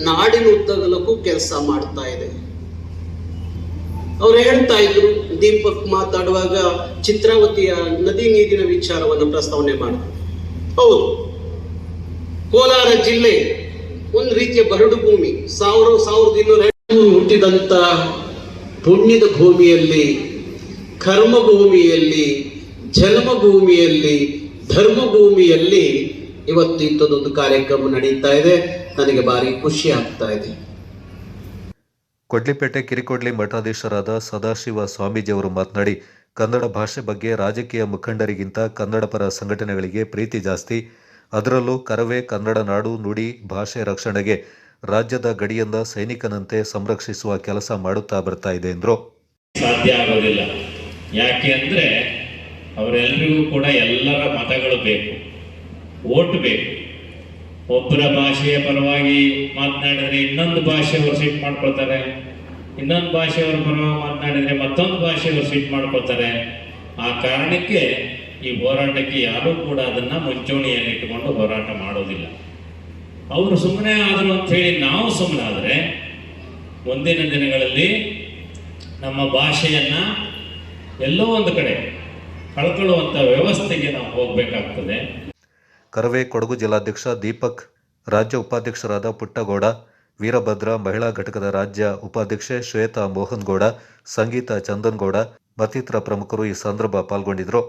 ನಾಡಿನುದ್ದಗಲಕ್ಕೂ ಕೆಲಸ ಮಾಡ್ತಾ ಇದೆ. ಅವ್ರು ಹೇಳ್ತಾ ಇದ್ರು, ದೀಪಕ್ ಮಾತಾಡುವಾಗ ಚಿತ್ರಾವತಿಯ ನದಿ ನೀರಿನ ವಿಚಾರವನ್ನು ಪ್ರಸ್ತಾವನೆ ಮಾಡಿದ್ರು. ಹೌದು, ಕೋಲಾರ ಜಿಲ್ಲೆ ಒಂದು ರೀತಿಯ ಬರಡು ಭೂಮಿ. 1200 ಹುಟ್ಟಿದಂತ ಪುಣ್ಯದ ಭೂಮಿಯಲ್ಲಿ, ಕರ್ಮಭೂಮಿಯಲ್ಲಿ, ಜನ್ಮಭೂಮಿಯಲ್ಲಿ, ಧರ್ಮಭೂಮಿಯಲ್ಲಿ ಇವತ್ತು ಇಂಥದ್ದೊಂದು ಕಾರ್ಯಕ್ರಮ ನಡೀತಾ ಇದೆ. ನನಗೆ ಭಾರಿ ಖುಷಿ ಆಗ್ತಾ ಇದೆ. ಕೊಡ್ಲಿಪೇಟೆ ಕಿರಿಕೊಡ್ಲಿ ಮಠಾಧೀಶರಾದ ಸದಾಶಿವ ಸ್ವಾಮೀಜಿಯವರು ಮಾತನಾಡಿ, ಕನ್ನಡ ಭಾಷೆ ಬಗ್ಗೆ ರಾಜಕೀಯ ಮುಖಂಡರಿಗಿಂತ ಕನ್ನಡ ಪರ ಸಂಘಟನೆಗಳಿಗೆ ಪ್ರೀತಿ ಜಾಸ್ತಿ. ಅದರಲ್ಲೂ ಕರವೇ ಕನ್ನಡ ನಾಡು ನುಡಿ ಭಾಷೆ ರಕ್ಷಣೆಗೆ ರಾಜ್ಯದ ಗಡಿಯಿಂದ ಸೈನಿಕನಂತೆ ಸಂರಕ್ಷಿಸುವ ಕೆಲಸ ಮಾಡುತ್ತಾ ಬರ್ತಾ ಇದೆ ಎಂದರು. ಸಾಧ್ಯ ಆಗೋದಿಲ್ಲ. ಯಾಕೆ ಅಂದರೆ ಅವರೆಲ್ಲರಿಗೂ ಕೂಡ ಎಲ್ಲರ ಮತಗಳು ಬೇಕು, ಓಟ್ ಬೇಕು. ಒಬ್ಬರ ಭಾಷೆಯ ಪರವಾಗಿ ಮಾತನಾಡಿದ್ರೆ ಇನ್ನೊಂದು ಭಾಷೆಯವರು ಸಿಟ್ ಮಾಡ್ಕೊಳ್ತಾರೆ, ಇನ್ನೊಂದು ಭಾಷೆಯವರ ಪರವಾಗಿ ಮಾತನಾಡಿದರೆ ಮತ್ತೊಂದು ಭಾಷೆಯವರು ಸಿಟ್ ಮಾಡ್ಕೊಳ್ತಾರೆ. ಆ ಕಾರಣಕ್ಕೆ ಈ ಹೋರಾಟಕ್ಕೆ ಯಾರೂ ಕೂಡ ಅದನ್ನು ಮುಂಚೂಣಿಯಲ್ಲಿಟ್ಟುಕೊಂಡು ಹೋರಾಟ ಮಾಡೋದಿಲ್ಲ. ಅವರು ಸುಮ್ಮನೆ ಆದರು ಅಂತ ಹೇಳಿ ನಾವು ಸುಮ್ಮನೆ ಆದರೆ ಮುಂದಿನ ದಿನಗಳಲ್ಲಿ ನಮ್ಮ ಭಾಷೆಯನ್ನು ಎಲ್ಲೋ ಒಂದು ಕಡೆ ಕಳ್ಕೊಳ್ಳುವಂಥ ವ್ಯವಸ್ಥೆಗೆ ನಾವು ಹೋಗಬೇಕಾಗ್ತದೆ. ಕರವೇ ಕೊಡಗು ಜಿಲ್ಲಾಧ್ಯಕ್ಷ ದೀಪಕ್, ರಾಜ್ಯ ಉಪಾಧ್ಯಕ್ಷರಾದ ಪುಟ್ಟಗೌಡ, ವೀರಭದ್ರ, ಮಹಿಳಾ ಘಟಕದ ರಾಜ್ಯ ಉಪಾಧ್ಯಕ್ಷೆ ಶ್ವೇತಾ ಮೋಹನ್ಗೌಡ, ಸಂಗೀತ ಚಂದನ್ಗೌಡ ಮತ್ತಿತರ ಪ್ರಮುಖರು ಈ ಸಂದರ್ಭ ಪಾಲ್ಗೊಂಡಿದ್ದರು.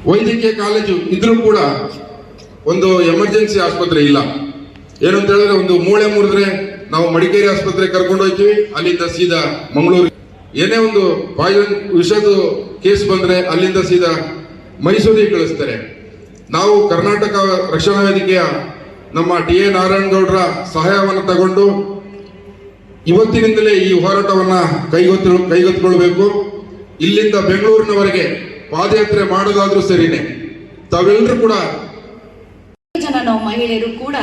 ವೈದ್ಯಕೀಯ ಕಾಲೇಜು ಇದ್ರೂ ಕೂಡ ಒಂದು ಎಮರ್ಜೆನ್ಸಿ ಆಸ್ಪತ್ರೆ ಇಲ್ಲ. ಏನು ಅಂತ ಹೇಳಿದ್ರೆ, ಒಂದು ಮೂಳೆ ಮುರಿದ್ರೆ ನಾವು ಮಡಿಕೇರಿ ಆಸ್ಪತ್ರೆ ಕರ್ಕೊಂಡು ಹೋಗ್ತೀವಿ, ಅಲ್ಲಿಂದ ಸೀದಾ ಮಂಗಳೂರು. ಏನೇ ಒಂದು ಪಾಯ್ಸನ್ ವಿಷದ ಕೇಸ್ ಬಂದ್ರೆ ಅಲ್ಲಿಂದ ಸೀದಾ ಮೈಸೂರಿಗೆ ಕಳಿಸ್ತಾರೆ. ನಾವು ಕರ್ನಾಟಕ ರಕ್ಷಣಾ ವೇದಿಕೆಯ ನಮ್ಮ ಟಿ.ಎ. ನಾರಾಯಣಗೌಡರ ಸಹಾಯವನ್ನು ತಗೊಂಡು ಇವತ್ತಿನಿಂದಲೇ ಈ ಹೋರಾಟವನ್ನ ಕೈಗೆತ್ತಿಕೊಳ್ಬೇಕು. ಇಲ್ಲಿಂದ ಬೆಂಗಳೂರಿನವರೆಗೆ ಪಾದಯಾತ್ರೆ ಮಾಡೋದಾದ್ರೂ ಸರಿನೇ. ತಾವೆಲ್ಲರೂ ಕೂಡ ನಾವು ಮಹಿಳೆಯರು ಕೂಡ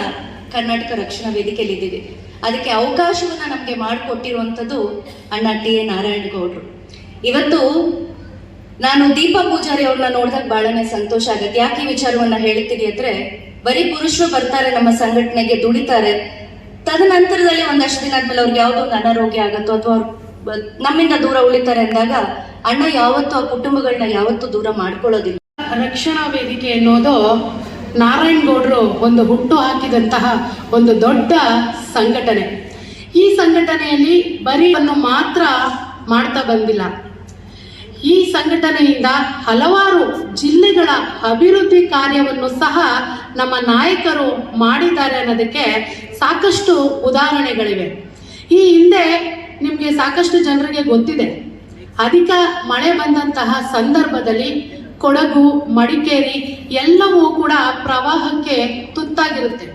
ಕರ್ನಾಟಕ ರಕ್ಷಣಾ ವೇದಿಕೆಯಲ್ಲಿ ಇದ್ದೀವಿ. ಅದಕ್ಕೆ ಅವಕಾಶವನ್ನ ನಮಗೆ ಮಾಡಿಕೊಟ್ಟಿರುವಂಥದ್ದು ಅಣ್ಣ ಟಿ.ಎ. ನಾರಾಯಣಗೌಡರು. ಇವತ್ತು ನಾನು ದೀಪಾ ಪೂಜಾರಿ ಅವ್ರನ್ನ ನೋಡಿದಾಗ ಬಹಳನೇ ಸಂತೋಷ ಆಗುತ್ತೆ. ಯಾಕೆ ಈ ವಿಚಾರವನ್ನ ಹೇಳ್ತೀನಿ ಅಂದ್ರೆ, ಬರೀ ಪುರುಷರು ಬರ್ತಾರೆ ನಮ್ಮ ಸಂಘಟನೆಗೆ, ದುಡಿತಾರೆ, ತದನಂತರದಲ್ಲಿ ಒಂದಷ್ಟು ದಿನ ಆದ್ಮೇಲೆ ಅವ್ರಿಗೆ ಯಾವುದೋ ಒಂದು ಅನಾರೋಗ್ಯ ಆಗತ್ತೋ ಅಥವಾ ನಮ್ಮಿಂದ ದೂರ ಉಳಿತಾರೆ ಅಂದಾಗ ಅಣ್ಣ ಯಾವತ್ತೂ ಆ ಕುಟುಂಬಗಳನ್ನ ಯಾವತ್ತೂ ದೂರ ಮಾಡ್ಕೊಳ್ಳೋದಿಲ್ಲ. ರಕ್ಷಣಾ ವೇದಿಕೆ ಎನ್ನುವುದು ನಾರಾಯಣಗೌಡರು ಒಂದು ಹುಟ್ಟು ಹಾಕಿದಂತಹ ಒಂದು ದೊಡ್ಡ ಸಂಘಟನೆ. ಈ ಸಂಘಟನೆಯಲ್ಲಿ ಬರೀ ಅನ್ನು ಮಾತ್ರ ಮಾಡ್ತಾ ಬಂದಿಲ್ಲ. ಈ ಸಂಘಟನೆಯಿಂದ ಹಲವಾರು ಜಿಲ್ಲೆಗಳ ಅಭಿವೃದ್ಧಿ ಕಾರ್ಯವನ್ನು ಸಹ ನಮ್ಮ ನಾಯಕರು ಮಾಡಿದ್ದಾರೆ ಅನ್ನೋದಕ್ಕೆ ಸಾಕಷ್ಟು ಉದಾಹರಣೆಗಳಿವೆ. ಈ ಹಿಂದೆ ನಿಮಗೆ ಸಾಕಷ್ಟು ಜನರಿಗೆ ಗೊತ್ತಿದೆ, ಅಧಿಕ ಮಳೆ ಬಂದಂತಹ ಸಂದರ್ಭದಲ್ಲಿ ಕೊಡಗು, ಮಡಿಕೇರಿ ಎಲ್ಲವೂ ಕೂಡ ಪ್ರವಾಹಕ್ಕೆ ತುತ್ತಾಗಿರುತ್ತೆ.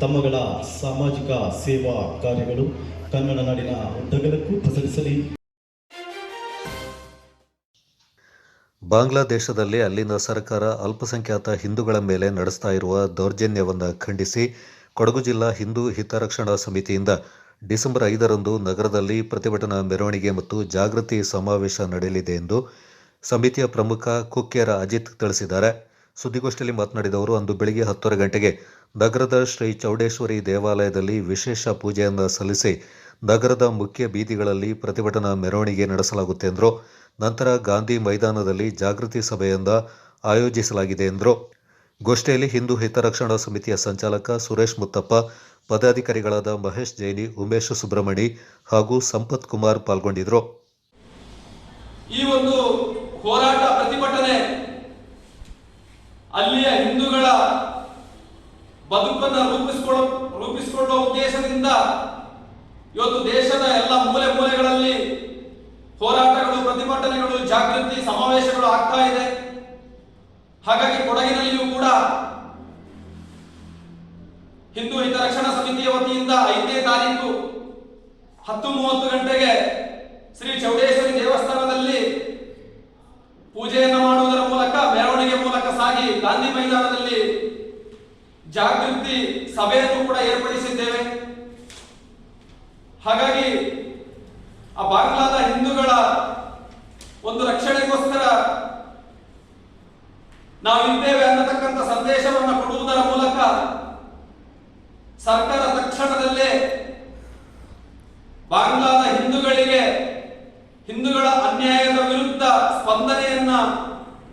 ತಮ್ಮಗಳ ಸಾಮಾಜಿಕ ಸೇವಾ ಕಾರ್ಯಗಳು ಕನ್ನಡ ನಾಡಿನ ಉದ್ದಗಲಕ್ಕೂ ಪ್ರಸರಿಸಲಿ. ಬಾಂಗ್ಲಾದೇಶದಲ್ಲಿ ಅಲ್ಲಿನ ಸರ್ಕಾರ ಅಲ್ಪಸಂಖ್ಯಾತ ಹಿಂದೂಗಳ ಮೇಲೆ ನಡೆಸ್ತಾ ಇರುವ ದೌರ್ಜನ್ಯವನ್ನು ಖಂಡಿಸಿ ಕೊಡಗು ಜಿಲ್ಲಾ ಹಿಂದೂ ಹಿತರಕ್ಷಣಾ ಸಮಿತಿಯಿಂದ ಡಿಸೆಂಬರ್ 5ರಂದು ನಗರದಲ್ಲಿ ಪ್ರತಿಭಟನಾ ಮೆರವಣಿಗೆ ಮತ್ತು ಜಾಗೃತಿ ಸಮಾವೇಶ ನಡೆಯಲಿದೆ ಎಂದು ಸಮಿತಿಯ ಪ್ರಮುಖ ಕುಕ್ಕೇರ ಅಜಿತ್ ತಿಳಿಸಿದ್ದಾರೆ. ಸುದ್ದಿಗೋಷ್ಠಿಯಲ್ಲಿ ಮಾತನಾಡಿದ ಅವರು, ಅಂದು ಬೆಳಿಗ್ಗೆ 10 ಗಂಟೆಗೆ ನಗರದ ಶ್ರೀ ಚೌಡೇಶ್ವರಿ ದೇವಾಲಯದಲ್ಲಿ ವಿಶೇಷ ಪೂಜೆಯನ್ನು ಸಲ್ಲಿಸಿ ನಗರದ ಮುಖ್ಯ ಬೀದಿಗಳಲ್ಲಿ ಪ್ರತಿಭಟನಾ ಮೆರವಣಿಗೆ ನಡೆಸಲಾಗುತ್ತೆ ಎಂದರು. ನಂತರ ಗಾಂಧಿ ಮೈದಾನದಲ್ಲಿ ಜಾಗೃತಿ ಸಭೆಯಿಂದ ಆಯೋಜಿಸಲಾಗಿದೆ ಎಂದರು. ಗೋಷ್ಠಿಯಲ್ಲಿ ಹಿಂದೂ ಹಿತರಕ್ಷಣಾ ಸಮಿತಿಯ ಸಂಚಾಲಕ ಸುರೇಶ್ ಮುತ್ತಪ್ಪ, ಪದಾಧಿಕಾರಿಗಳಾದ ಮಹೇಶ್ ಜೈನಿ, ಉಮೇಶ್ ಸುಬ್ರಹ್ಮಣಿ ಹಾಗೂ ಸಂಪತ್ ಕುಮಾರ್ ಪಾಲ್ಗೊಂಡಿದ್ದರು. ಈ ಒಂದು ಹೋರಾಟ ಪ್ರತಿಭಟನೆ ಅಲ್ಲಿಯ ಹಿಂದೂಗಳ ಬದುಕನ್ನು ರೂಪಿಸಿಕೊಳ್ಳುವ ಉದ್ದೇಶದಿಂದ ಇವತ್ತು ದೇಶದ ಎಲ್ಲ ಮೂಲೆ ಮೂಲೆಗಳಲ್ಲಿ ಹೋರಾಟಗಳು, ಪ್ರತಿಭಟನೆಗಳು, ಜಾಗೃತಿ ಸಮಾವೇಶಗಳು ಆಗ್ತಾ ಇದೆ. ಹಾಗಾಗಿ ಕೊಡಗಿನಲ್ಲಿಯೂ ಕೂಡ ಹಿಂದೂ ಹಿತರಕ್ಷಣಾ ಸಮಿತಿಯ ವತಿಯಿಂದ 5ನೇ ತಾರೀಕು 10:30 ಗಂಟೆಗೆ ಶ್ರೀ ಚೌಡೇಶ್ವರಿ ದೇವಸ್ಥಾನದಲ್ಲಿ ಪೂಜೆಯನ್ನು ಮಾಡುವುದರ ಮೂಲಕ ಮೆರವಣಿಗೆ ಮೂಲಕ ಸಾಗಿ ಗಾಂಧಿ ಮೈದಾನದಲ್ಲಿ ಜಾಗೃತಿ ಸಭೆಯನ್ನು ಕೂಡ ಏರ್ಪಡಿಸಿದ್ದೇವೆ. ಹಾಗಾಗಿ ಆ ಬಾಂಗ್ಲಾದ ಹಿಂದೂಗಳ ಒಂದು ರಕ್ಷಣೆಗೋಸ್ಕರ ನಾವಿದ್ದೇವೆ ಅನ್ನತಕ್ಕಂಥ ಸಂದೇಶವನ್ನು ಕೊಡುವುದರ ಮೂಲಕ ಸರ್ಕಾರ ತಕ್ಷಣದಲ್ಲೇ ಬಾಂಗ್ಲಾದ ಹಿಂದೂಗಳ ಅನ್ಯಾಯದ ವಿರುದ್ಧ ಸ್ಪಂದನೆಯನ್ನ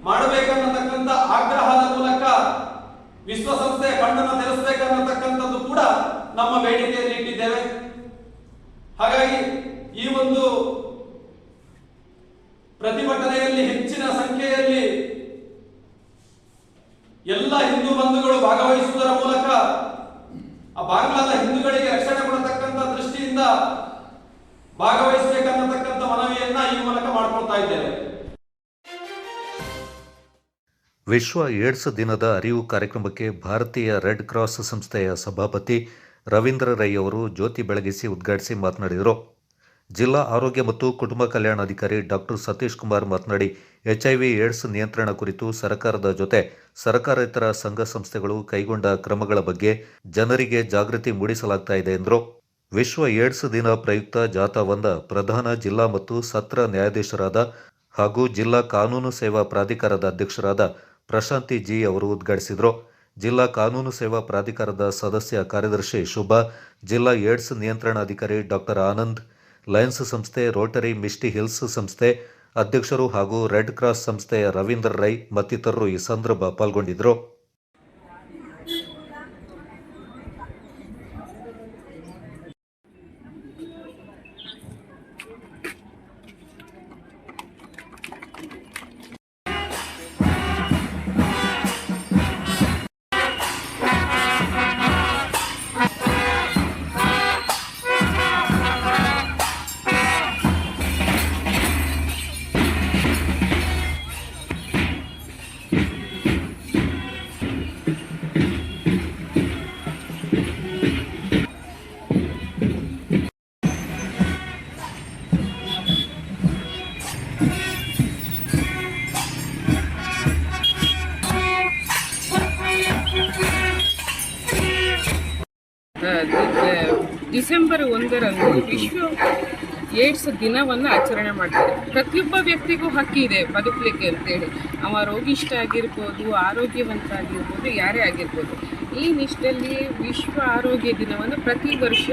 ಮಾಡಬೇಕನ್ನತಕ್ಕಂಥ ಆಗ್ರಹದ ಮೂಲಕ ವಿಶ್ವಸಂಸ್ಥೆ ಖಂಡನ ತಿಳಿಸಬೇಕನ್ನತಕ್ಕಂಥದ್ದು ಕೂಡ ನಮ್ಮ ಬೇಡಿಕೆಯಲ್ಲಿ ಇಟ್ಟಿದ್ದೇವೆ. ಹಾಗಾಗಿ ಈ ಒಂದು ಪ್ರತಿಭಟನೆಯಲ್ಲಿ ಹೆಚ್ಚಿನ ಸಂಖ್ಯೆಯಲ್ಲಿ ಎಲ್ಲ ಹಿಂದೂ ಬಂಧುಗಳು ಭಾಗವಹಿಸುವುದರ ಮೂಲಕ ಆ ಬಾಂಗ್ಲಾದ ಹಿಂದೂಗಳಿಗೆ ರಕ್ಷಣೆ ಕೊಡತಕ್ಕಂಥ ದೃಷ್ಟಿಯಿಂದ ಭಾಗವಹಿಸಬೇಕನ್ನತಕ್ಕಂಥ ಮನವಿಯನ್ನ ಈ ಮೂಲಕ ಮಾಡಿಕೊಳ್ತಾ ಇದ್ದೇವೆ. ವಿಶ್ವ ಏಡ್ಸ್ ದಿನದ ಅರಿವು ಕಾರ್ಯಕ್ರಮಕ್ಕೆ ಭಾರತೀಯ ರೆಡ್ ಕ್ರಾಸ್ ಸಂಸ್ಥೆಯ ಸಭಾಪತಿ ರವೀಂದ್ರ ರೈ ಅವರು ಜ್ಯೋತಿ ಬೆಳಗಿಸಿ ಉದ್ಘಾಟಿಸಿ ಮಾತನಾಡಿದರು. ಜಿಲ್ಲಾ ಆರೋಗ್ಯ ಮತ್ತು ಕುಟುಂಬ ಕಲ್ಯಾಣಾಧಿಕಾರಿ ಡಾಕ್ಟರ್ ಸತೀಶ್ ಕುಮಾರ್ ಮಾತನಾಡಿ, HIV ಏಡ್ಸ್ ನಿಯಂತ್ರಣ ಕುರಿತು ಸರ್ಕಾರದ ಜೊತೆ ಸರ್ಕಾರೇತರ ಸಂಘ ಸಂಸ್ಥೆಗಳು ಕೈಗೊಂಡ ಕ್ರಮಗಳ ಬಗ್ಗೆ ಜನರಿಗೆ ಜಾಗೃತಿ ಮೂಡಿಸಲಾಗ್ತಾ ಇದೆ ಎಂದರು. ವಿಶ್ವ ಏಡ್ಸ್ ದಿನ ಪ್ರಯುಕ್ತ ಜಾಥಾವೊಂದ ಪ್ರಧಾನ ಜಿಲ್ಲಾ ಮತ್ತು ಸತ್ರ ನ್ಯಾಯಾಧೀಶರಾದ ಹಾಗೂ ಜಿಲ್ಲಾ ಕಾನೂನು ಸೇವಾ ಪ್ರಾಧಿಕಾರದ ಅಧ್ಯಕ್ಷರಾದ ಪ್ರಶಾಂತಿ ಜಿ ಅವರು ಉದ್ಘಾಟಿಸಿದರು. ಜಿಲ್ಲಾ ಕಾನೂನು ಸೇವಾ ಪ್ರಾಧಿಕಾರದ ಸದಸ್ಯ ಕಾರ್ಯದರ್ಶಿ ಶುಭಾ, ಜಿಲ್ಲಾ ಏಡ್ಸ್ ನಿಯಂತ್ರಣಾಧಿಕಾರಿ ಡಾಕ್ಟರ್ ಆನಂದ್, ಲಯನ್ಸ್ ಸಂಸ್ಥೆ, ರೋಟರಿ ಮಿಸ್ಟಿ ಹಿಲ್ಸ್ ಸಂಸ್ಥೆ ಅಧ್ಯಕ್ಷರು ಹಾಗೂ ರೆಡ್ ಕ್ರಾಸ್ ಸಂಸ್ಥೆಯ ರವೀಂದ್ರ ರೈ ಮತ್ತಿತರರು ಈ ಸಂದರ್ಭ ಪಾಲ್ಗೊಂಡಿದ್ದರು. ಡಿಸೆಂಬರ್ 1ರಂದು ವಿಶ್ವ ಏಡ್ಸ್ ದಿನವನ್ನು ಆಚರಣೆ ಮಾಡ್ತಾರೆ. ಪ್ರತಿಯೊಬ್ಬ ವ್ಯಕ್ತಿಗೂ ಹಕ್ಕಿದೆ ಬದುಕಲಿಕ್ಕೆ ಅಂತೇಳಿ. ಅವ ರೋಗಿಷ್ಠ ಆಗಿರ್ಬೋದು, ಆರೋಗ್ಯವಂತ ಆಗಿರ್ಬೋದು, ಯಾರೇ ಆಗಿರ್ಬೋದು. ಈ ನಿಟ್ಟಿನಲ್ಲಿ ವಿಶ್ವ ಆರೋಗ್ಯ ದಿನವನ್ನು ಪ್ರತಿ ವರ್ಷ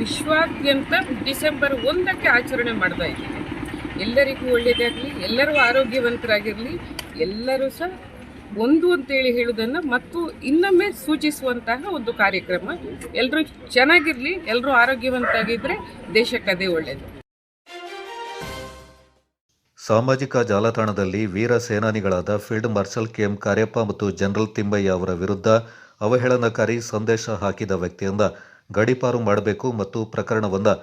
ವಿಶ್ವಾದ್ಯಂತ ಡಿಸೆಂಬರ್ 1ಕ್ಕೆ ಆಚರಣೆ ಮಾಡ್ತಾ ಇದ್ದೀವಿ. ಎಲ್ಲರಿಗೂ ಒಳ್ಳೆಯದಾಗಲಿ, ಎಲ್ಲರೂ ಆರೋಗ್ಯವಂತರಾಗಿರಲಿ, ಎಲ್ಲರೂ ಸಹ ಒಂದು ಅಂತೇಳಿ ಹೇಳುವುದನ್ನು ಮತ್ತು ಇನ್ನೊಮ್ಮೆ ಸೂಚಿಸುವಂತಹ ಒಂದು ಕಾರ್ಯಕ್ರಮ. ಎಲ್ಲರೂ ಚೆನ್ನಾಗಿರಲಿ, ಎಲ್ಲರೂ ಆರೋಗ್ಯವಂತಾಗಿದ್ದರೆ ದೇಶಕ್ಕೆ ಅದೇ ಒಳ್ಳೆಯದು. ಸಾಮಾಜಿಕ ಜಾಲತಾಣದಲ್ಲಿ ವೀರ ಸೇನಾನಿಗಳಾದ ಫೀಲ್ಡ್ ಮಾರ್ಷಲ್ KM ಕಾರ್ಯಪ್ಪ ಮತ್ತು ಜನರಲ್ ತಿಮ್ಮಯ್ಯ ಅವರ ವಿರುದ್ಧ ಅವಹೇಳನಕಾರಿ ಸಂದೇಶ ಹಾಕಿದ ವ್ಯಕ್ತಿಯಿಂದ ಗಡೀಪಾರು ಮಾಡಬೇಕು ಮತ್ತು ಪ್ರಕರಣವನ್ನು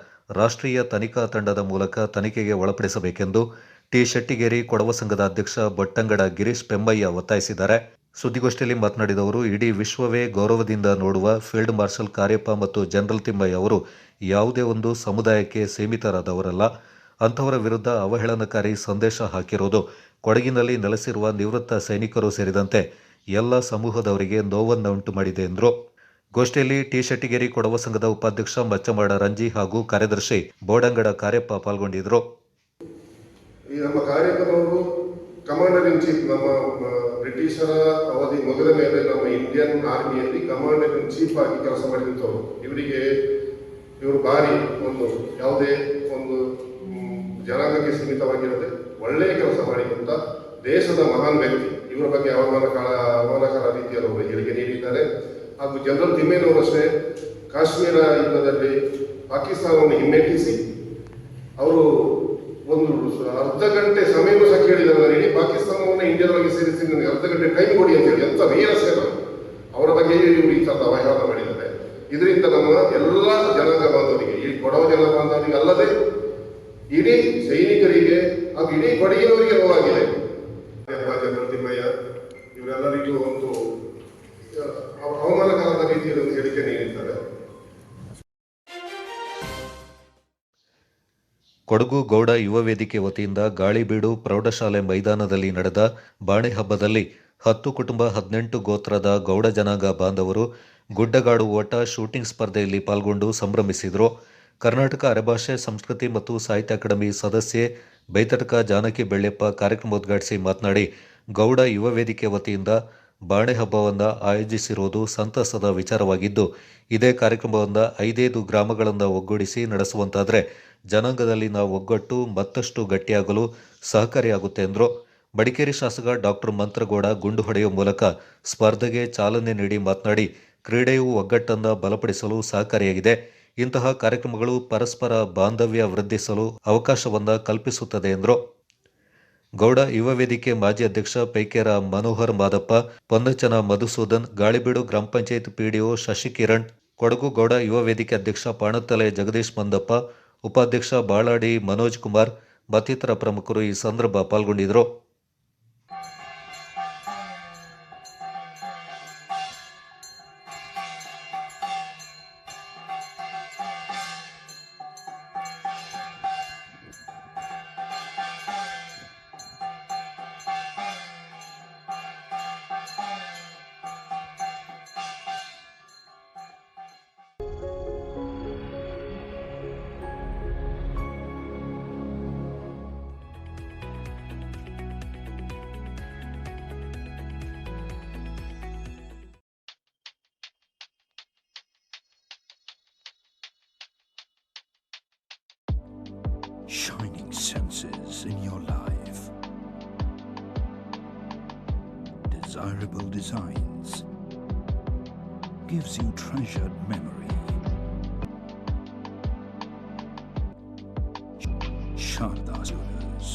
ರಾಷ್ಟ್ರೀಯ ತನಿಖಾ ತಂಡದ ಮೂಲಕ ತನಿಖೆಗೆ ಒಳಪಡಿಸಬೇಕೆಂದು ಟಿ ಶೆಟ್ಟಿಗೇರಿ ಕೊಡವ ಸಂಘದ ಅಧ್ಯಕ್ಷ ಬೊಟ್ಟಂಗಡ ಗಿರೀಶ್ ಪೆಮ್ಮಯ್ಯ ಒತ್ತಾಯಿಸಿದ್ದಾರೆ. ಸುದ್ದಿಗೋಷ್ಠಿಯಲ್ಲಿ ಮಾತನಾಡಿದವರು, ಇಡೀ ವಿಶ್ವವೇ ಗೌರವದಿಂದ ನೋಡುವ ಫೀಲ್ಡ್ ಮಾರ್ಷಲ್ ಕಾರ್ಯಪ್ಪ ಮತ್ತು ಜನರಲ್ ತಿಮ್ಮಯ್ಯ ಅವರು ಯಾವುದೇ ಒಂದು ಸಮುದಾಯಕ್ಕೆ ಸೀಮಿತರಾದವರಲ್ಲ. ಅಂಥವರ ವಿರುದ್ಧ ಅವಹೇಳನಕಾರಿ ಸಂದೇಶ ಹಾಕಿರುವುದು ಕೊಡಗಿನಲ್ಲಿ ನೆಲೆಸಿರುವ ನಿವೃತ್ತ ಸೈನಿಕರು ಸೇರಿದಂತೆ ಎಲ್ಲ ಸಮೂಹದವರಿಗೆ ನೋವನ್ನುಂಟು ಮಾಡಿದೆ ಎಂದರು. ಗೋಷ್ಠಿಯಲ್ಲಿ ಟಿ ಶೆಟ್ಟಿಗೇರಿ ಕೊಡವ ಸಂಘದ ಉಪಾಧ್ಯಕ್ಷ ಮಚ್ಚಮಾಡ ರಂಜಿ ಹಾಗೂ ಕಾರ್ಯದರ್ಶಿ ಬೋಡಂಗಡ ಕಾರ್ಯಪ್ಪ ಪಾಲ್ಗೊಂಡಿದ್ದರು. ಈ ನಮ್ಮ ಕಾರ್ಯಕ್ರಮವು ಕಮಾಂಡರ್ ಇನ್ ಚೀಫ್, ನಮ್ಮ ಬ್ರಿಟಿಷರ ಅವಧಿ ಮೊದಲ ಮೇಲೆ ನಮ್ಮ ಇಂಡಿಯನ್ ಆರ್ಮಿಯಲ್ಲಿ ಕಮಾಂಡರ್ ಇನ್ ಚೀಫ್ ಆಗಿ ಕೆಲಸ ಮಾಡಿದಂಥವ್ರು. ಇವರು ಭಾರಿ ಒಂದು ಯಾವುದೇ ಒಂದು ಜನಾಂಗಕ್ಕೆ ಸೀಮಿತವಾಗಿರದೆ ಒಳ್ಳೆಯ ಕೆಲಸ ಮಾಡಿದಂಥ ದೇಶದ ಮಹಾನ್ ವ್ಯಕ್ತಿ. ಇವರ ಬಗ್ಗೆ ಅವಮಾನಕರ ರೀತಿಯಲ್ಲಿ ಅವರು ಹೇಳಿಕೆ ನೀಡಿದ್ದಾರೆ. ಹಾಗೂ ಜನರಲ್ ತಿಮ್ಮಯ್ಯನವರು ಅಷ್ಟೇ ಕಾಶ್ಮೀರ ಯುದ್ಧದಲ್ಲಿ ಪಾಕಿಸ್ತಾನವನ್ನು ಹಿಮ್ಮೆಟ್ಟಿಸಿ ಅವರು ಒಂದು ಅರ್ಧ ಗಂಟೆ ಸಮಯವೂ ಸಹ ಕೇಳಿದ್ದಾರೆ. ಇಡೀ ಪಾಕಿಸ್ತಾನವನ್ನು ಇಂಡಿಯಾದೊಳಗೆ ಸೇರಿಸಿ ನನಗೆ ಅರ್ಧ ಗಂಟೆ ಟೈಮ್ ಕೊಡಿ ಅಂತ ಹೇಳಿ ಎಂಥ ವೀರ ಸೇವೆ ಅವರ ಬಗ್ಗೆ ಇವರು ಈ ಥರದ ಅವಹೇಳನ ಮಾಡಿದ್ದಾರೆ. ಇದರಿಂದ ನಮ್ಮ ಎಲ್ಲ ಜನಾಂಗ ಬಾಂಧವರಿಗೆ, ಈ ಕೊಡವ ಜನ ಬಾಂಧವರಿಗೆ ಅಲ್ಲದೆ ಇಡೀ ಸೈನಿಕರಿಗೆ ಹಾಗೂ ಇಡೀ ಕೊಡಗಿನವರಿಗೆ ನೋವಾಗಿದೆ. ಜನರಲ್ ತಿಮ್ಮಯ್ಯ ಇವರೆಲ್ಲರಿಗೂ ಒಂದು ಅವಮಾನಕರದ ರೀತಿಯಲ್ಲಿ ಒಂದು ಹೇಳಿಕೆ ನೀಡಿದ್ದಾರೆ. ಕೊಡಗು ಗೌಡ ಯುವ ವೇದಿಕೆ ವತಿಯಿಂದ ಗಾಳಿಬೀಡು ಪ್ರೌಢಶಾಲೆ ಮೈದಾನದಲ್ಲಿ ನಡೆದ ಬಾಣೆ ಹಬ್ಬದಲ್ಲಿ 10 ಕುಟುಂಬ 18 ಗೋತ್ರದ ಗೌಡ ಜನಾಂಗ ಬಾಂಧವರು ಗುಡ್ಡಗಾಡು ಓಟ ಶೂಟಿಂಗ್ ಸ್ಪರ್ಧೆಯಲ್ಲಿ ಪಾಲ್ಗೊಂಡು ಸಂಭ್ರಮಿಸಿದರು. ಕರ್ನಾಟಕ ಅರೆಭಾಷೆ ಸಂಸ್ಕೃತಿ ಮತ್ತು ಸಾಹಿತ್ಯ ಅಕಾಡೆಮಿ ಸದಸ್ಯೆ ಬೈತಟಕ ಜಾನಕಿ ಬೆಳ್ಳೆಪ್ಪ ಕಾರ್ಯಕ್ರಮ ಉದ್ಘಾಟಿಸಿ ಮಾತನಾಡಿ, ಗೌಡ ಯುವ ವೇದಿಕೆ ವತಿಯಿಂದ ಬಾಣೆ ಹಬ್ಬವನ್ನು ಆಯೋಜಿಸಿರುವುದು ಸಂತಸದ ವಿಚಾರವಾಗಿದ್ದು, ಇದೇ ಕಾರ್ಯಕ್ರಮವನ್ನು 5 ಗ್ರಾಮಗಳನ್ನು ಒಗ್ಗೂಡಿಸಿ ನಡೆಸುವಂತಾದರೆ ಜನಾಂಗದಲ್ಲಿನ ಒಗ್ಗಟ್ಟು ಮತ್ತಷ್ಟು ಗಟ್ಟಿಯಾಗಲು ಸಹಕಾರಿಯಾಗುತ್ತೆ ಎಂದರು. ಮಡಿಕೇರಿ ಶಾಸಕ ಡಾಕ್ಟರ್ ಮಂತ್ರಗೌಡ ಗುಂಡು ಹೊಡೆಯುವ ಮೂಲಕ ಸ್ಪರ್ಧೆಗೆ ಚಾಲನೆ ನೀಡಿ ಮಾತನಾಡಿ, ಕ್ರೀಡೆಯು ಒಗ್ಗಟ್ಟನ್ನು ಬಲಪಡಿಸಲು ಸಹಕಾರಿಯಾಗಿದೆ. ಇಂತಹ ಕಾರ್ಯಕ್ರಮಗಳು ಪರಸ್ಪರ ಬಾಂಧವ್ಯ ವೃದ್ಧಿಸಲು ಅವಕಾಶವನ್ನು ಕಲ್ಪಿಸುತ್ತದೆ ಎಂದರು. ಗೌಡ ಯುವ ವೇದಿಕೆ ಮಾಜಿ ಅಧ್ಯಕ್ಷ ಪೈಕೇರ ಮನೋಹರ್ ಮಾದಪ್ಪ, ಪೊನ್ನಚನ ಮಧುಸೂದನ್, ಗಾಳಿಬೀಡು ಗ್ರಾಮ ಪಂಚಾಯತ್ ಪಿಡಿಒ ಶಶಿಕಿರಣ್, ಕೊಡಗು ಗೌಡ ಯುವ ವೇದಿಕೆ ಅಧ್ಯಕ್ಷ ಪಾಣತ್ತಲೆ ಜಗದೀಶ್ ಮಂದಪ್ಪ, ಉಪಾಧ್ಯಕ್ಷ ಬಾಳಾಡಿ ಮನೋಜ್ ಕುಮಾರ್ ಮತ್ತಿತರ ಪ್ರಮುಖರು ಈ ಸಂದರ್ಭ ಪಾಲ್ಗೊಂಡಿದ್ದರು. Shining senses in your life. Desirable designs gives you treasured memory. Sharda Jewelers.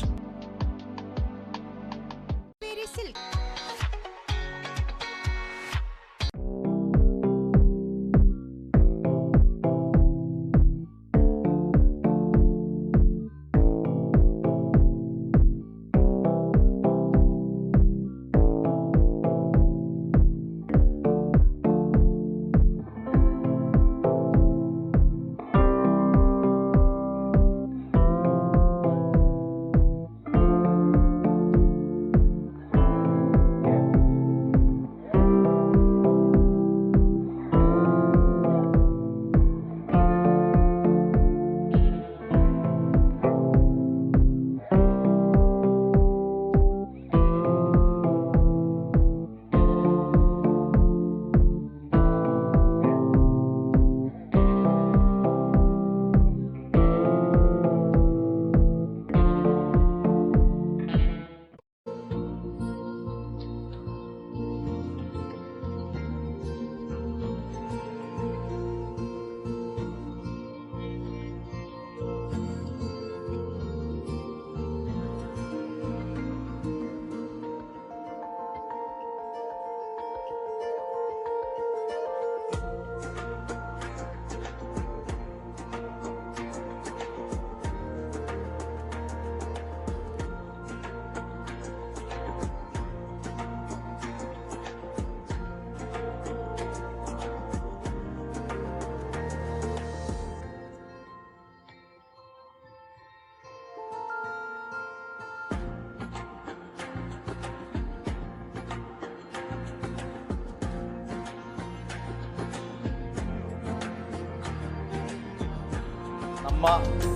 ನಮ್ಮ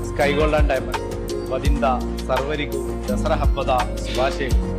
ಸ್ಕೈ ಗೋಲ್ಡನ್ ಡೈಮಂಡ್ ವತಿಯಿಂದ ಸರ್ವರಿಗೂ ದಸರಾ ಹಬ್ಬದ ಶುಭಾಶಯಗಳು.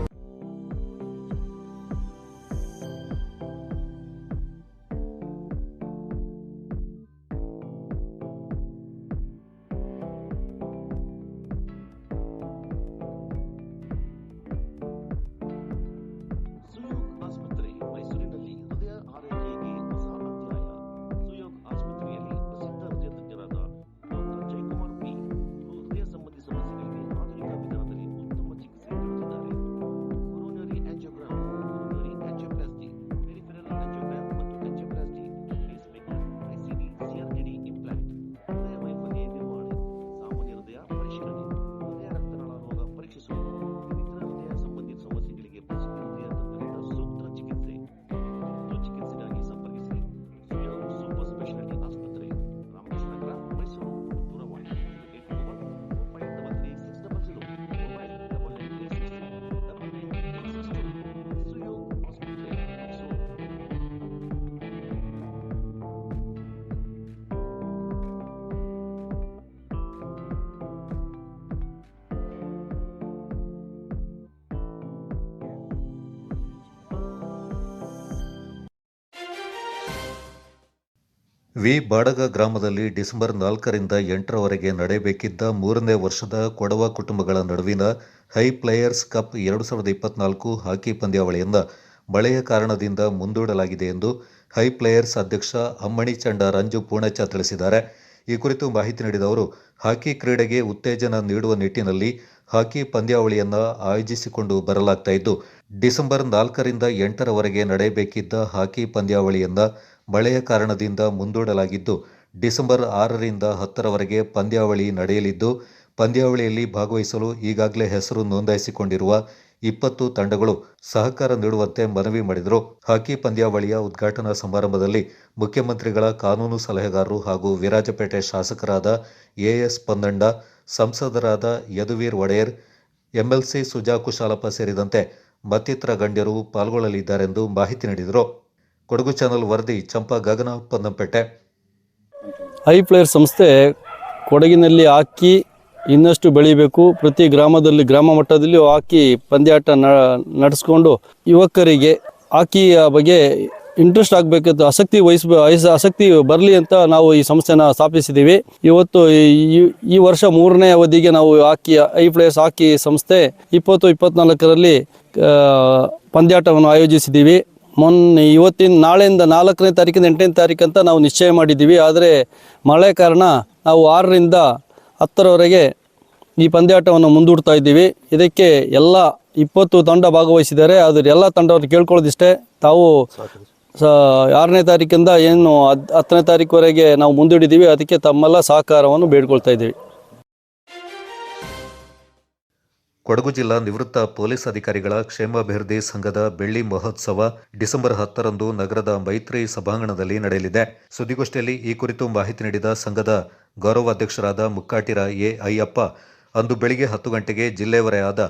ವಿ ಬಾಡಗ ಗ್ರಾಮದಲ್ಲಿ ಡಿಸೆಂಬರ್ 4ರಿಂದ 8ರವರೆಗೆ ನಡೆಯಬೇಕಿದ್ದ 3ನೇ ವರ್ಷದ ಕೊಡವ ಕುಟುಂಬಗಳ ನಡುವಿನ ಹೈ ಪ್ಲೇಯರ್ಸ್ ಕಪ್ 2024 ಹಾಕಿ ಪಂದ್ಯಾವಳಿಯನ್ನು ಮಳೆಯ ಕಾರಣದಿಂದ ಮುಂದೂಡಲಾಗಿದೆ ಎಂದು ಹೈ ಪ್ಲೇಯರ್ಸ್ ಅಧ್ಯಕ್ಷ ಅಮ್ಮಣಿ ಚಂಡ ರಂಜು ಪೂಣಚ್ಚ ತಿಳಿಸಿದ್ದಾರೆ. ಈ ಕುರಿತು ಮಾಹಿತಿ ನೀಡಿದ ಅವರು, ಹಾಕಿ ಕ್ರೀಡೆಗೆ ಉತ್ತೇಜನ ನೀಡುವ ನಿಟ್ಟಿನಲ್ಲಿ ಹಾಕಿ ಪಂದ್ಯಾವಳಿಯನ್ನು ಆಯೋಜಿಸಿಕೊಂಡು ಬರಲಾಗ್ತಾ ಇದ್ದು, ಡಿಸೆಂಬರ್ 4ರಿಂದ 8ರವರೆಗೆ ನಡೆಯಬೇಕಿದ್ದ ಹಾಕಿ ಪಂದ್ಯಾವಳಿಯನ್ನು ಮಳೆಯ ಕಾರಣದಿಂದ ಮುಂದೂಡಲಾಗಿದ್ದು, ಡಿಸೆಂಬರ್ 6ರಿಂದ 10ರವರೆಗೆ ಪಂದ್ಯಾವಳಿ ನಡೆಯಲಿದ್ದು, ಪಂದ್ಯಾವಳಿಯಲ್ಲಿ ಭಾಗವಹಿಸಲು ಈಗಾಗಲೇ ಹೆಸರು ನೋಂದಾಯಿಸಿಕೊಂಡಿರುವ 20 ತಂಡಗಳು ಸಹಕಾರ ನೀಡುವಂತೆ ಮನವಿ ಮಾಡಿದರು. ಹಾಕಿ ಪಂದ್ಯಾವಳಿಯ ಉದ್ಘಾಟನಾ ಸಮಾರಂಭದಲ್ಲಿ ಮುಖ್ಯಮಂತ್ರಿಗಳ ಕಾನೂನು ಸಲಹೆಗಾರರು ಹಾಗೂ ವಿರಾಜಪೇಟೆ ಶಾಸಕರಾದ ಎಎಸ್ ಪೊನ್ನಣ್ಣ, ಸಂಸದರಾದ ಯದುವೀರ್ ಒಡೆಯರ್, ಎಂಎಲ್ಸಿ ಸುಜಾ ಕುಶಾಲಪ್ಪ ಸೇರಿದಂತೆ ಮತ್ತಿತರ ಗಣ್ಯರು ಪಾಲ್ಗೊಳ್ಳಲಿದ್ದಾರೆಂದು ಮಾಹಿತಿ ನೀಡಿದರು. ಕೊಡಗು ಚಾನಲ್ ವರದಿ ಚಂಪಾ ಗಗನ, ಪೊನ್ನಂಪೇಟೆ. ಹೈ ಪ್ಲೇಯರ್ ಸಂಸ್ಥೆ ಕೊಡಗಿನಲ್ಲಿ ಹಾಕಿ ಇನ್ನಷ್ಟು ಬೆಳೀಬೇಕು. ಪ್ರತಿ ಗ್ರಾಮದಲ್ಲಿ, ಗ್ರಾಮ ಮಟ್ಟದಲ್ಲಿ ಹಾಕಿ ಪಂದ್ಯಾಟ ನಡೆಸ್ಕೊಂಡು ಯುವಕರಿಗೆ ಹಾಕಿಯ ಬಗ್ಗೆ ಇಂಟ್ರೆಸ್ಟ್ ಆಗಬೇಕಂತ ಆಸಕ್ತಿ ಬರಲಿ ಅಂತ ನಾವು ಈ ಸಂಸ್ಥೆನ ಸ್ಥಾಪಿಸಿದ್ದೀವಿ. ಇವತ್ತು ಈ ವರ್ಷ 3ನೇ ಅವಧಿಗೆ ನಾವು ಹೈ ಪ್ಲೇಯರ್ಸ್ ಹಾಕಿ ಸಂಸ್ಥೆ 2024ರಲ್ಲಿ ಪಂದ್ಯಾಟವನ್ನು ಆಯೋಜಿಸಿದ್ದೀವಿ. ನಾಳೆಯಿಂದ 4ನೇ ತಾರೀಕಿಂದ 8ನೇ ತಾರೀಕು ಅಂತ ನಾವು ನಿಶ್ಚಯ ಮಾಡಿದ್ದೀವಿ. ಆದರೆ ಮಳೆ ಕಾರಣ ನಾವು 6ರಿಂದ 10ರವರೆಗೆ ಈ ಪಂದ್ಯಾಟವನ್ನು ಮುಂದೂಡ್ತಾ ಇದ್ದೀವಿ. ಇದಕ್ಕೆ ಎಲ್ಲ 20 ತಂಡ ಭಾಗವಹಿಸಿದ್ದಾರೆ. ಆದರೆ ಎಲ್ಲ ತಂಡವನ್ನು ಕೇಳ್ಕೊಳ್ಳೋದಿಷ್ಟೇ, ತಾವು 6ನೇ ತಾರೀಕಿಂದ 10ನೇ ತಾರೀಕುವರೆಗೆ ನಾವು ಮುಂದೂಡಿದ್ದೀವಿ. ಅದಕ್ಕೆ ತಮ್ಮೆಲ್ಲ ಸಹಕಾರವನ್ನು ಬೇಡ್ಕೊಳ್ತಾ ಇದ್ದೀವಿ. ಕೊಡಗು ಜಿಲ್ಲಾ ನಿವೃತ್ತ ಪೊಲೀಸ್ ಅಧಿಕಾರಿಗಳ ಕ್ಷೇಮಾಭಿವೃದ್ಧಿ ಸಂಘದ ಬೆಳ್ಳಿ ಮಹೋತ್ಸವ ಡಿಸೆಂಬರ್ 10ರಂದು ನಗರದ ಮೈತ್ರಿ ಸಭಾಂಗಣದಲ್ಲಿ ನಡೆಯಲಿದೆ. ಸುದ್ದಿಗೋಷ್ಠಿಯಲ್ಲಿ ಈ ಕುರಿತು ಮಾಹಿತಿ ನೀಡಿದ ಸಂಘದ ಗೌರವಾಧ್ಯಕ್ಷರಾದ ಮುಕ್ಕಾಟಿರ ಎ ಅಯ್ಯಪ್ಪ, ಅಂದು ಬೆಳಿಗ್ಗೆ 10 ಗಂಟೆಗೆ ಜಿಲ್ಲೆಯವರೇ ಆದ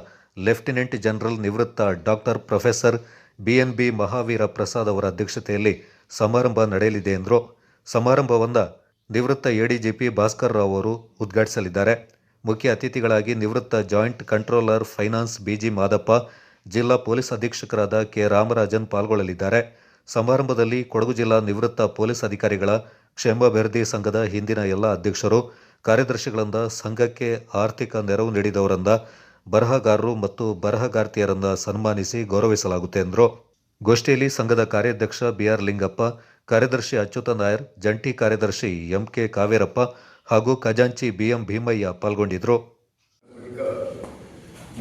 ಲೆಫ್ಟಿನೆಂಟ್ ಜನರಲ್ ನಿವೃತ್ತ doctor professor BNB Mahaveera Prasad ಅವರ ಅಧ್ಯಕ್ಷತೆಯಲ್ಲಿ ಸಮಾರಂಭ ನಡೆಯಲಿದೆ ಎಂದರು. ಸಮಾರಂಭವನ್ನು ನಿವೃತ್ತ ADGP ಭಾಸ್ಕರ್ ರಾವ್ ಅವರು ಉದ್ಘಾಟಿಸಲಿದ್ದಾರೆ. ಮುಖ್ಯ ಅತಿಥಿಗಳಾಗಿ ನಿವೃತ್ತ joint controller finance BG Madappa, ಜಿಲ್ಲಾ ಪೊಲೀಸ್ ಅಧೀಕ್ಷಕರಾದ ಕೆ ರಾಮರಾಜನ್ ಪಾಲ್ಗೊಳ್ಳಲಿದ್ದಾರೆ. ಸಮಾರಂಭದಲ್ಲಿ ಕೊಡಗು ಜಿಲ್ಲಾ ನಿವೃತ್ತ ಪೊಲೀಸ್ ಅಧಿಕಾರಿಗಳ ಕ್ಷೇಮಾಭಿವೃದ್ಧಿ ಸಂಘದ ಹಿಂದಿನ ಎಲ್ಲ ಅಧ್ಯಕ್ಷರು, ಕಾರ್ಯದರ್ಶಿಗಳಿಂದ ಸಂಘಕ್ಕೆ ಆರ್ಥಿಕ ನೆರವು ನೀಡಿದವರಿಂದ ಬರಹಗಾರರು ಮತ್ತು ಬರಹಗಾರ್ತಿಯರನ್ನು ಸನ್ಮಾನಿಸಿ ಗೌರವಿಸಲಾಗುತ್ತೆ ಎಂದರು. ಗೋಷ್ಠಿಯಲ್ಲಿ ಸಂಘದ ಕಾರ್ಯಾಧ್ಯಕ್ಷ BR ಲಿಂಗಪ್ಪ, ಕಾರ್ಯದರ್ಶಿ ಅಚ್ಯುತ ನಾಯರ್, ಜಂಟಿ ಕಾರ್ಯದರ್ಶಿ MK ಕಾವೇರಪ್ಪ ಹಾಗೂ ಖಜಾಂಚಿ BM ಭೀಮಯ್ಯ ಪಾಲ್ಗೊಂಡಿದ್ದರು.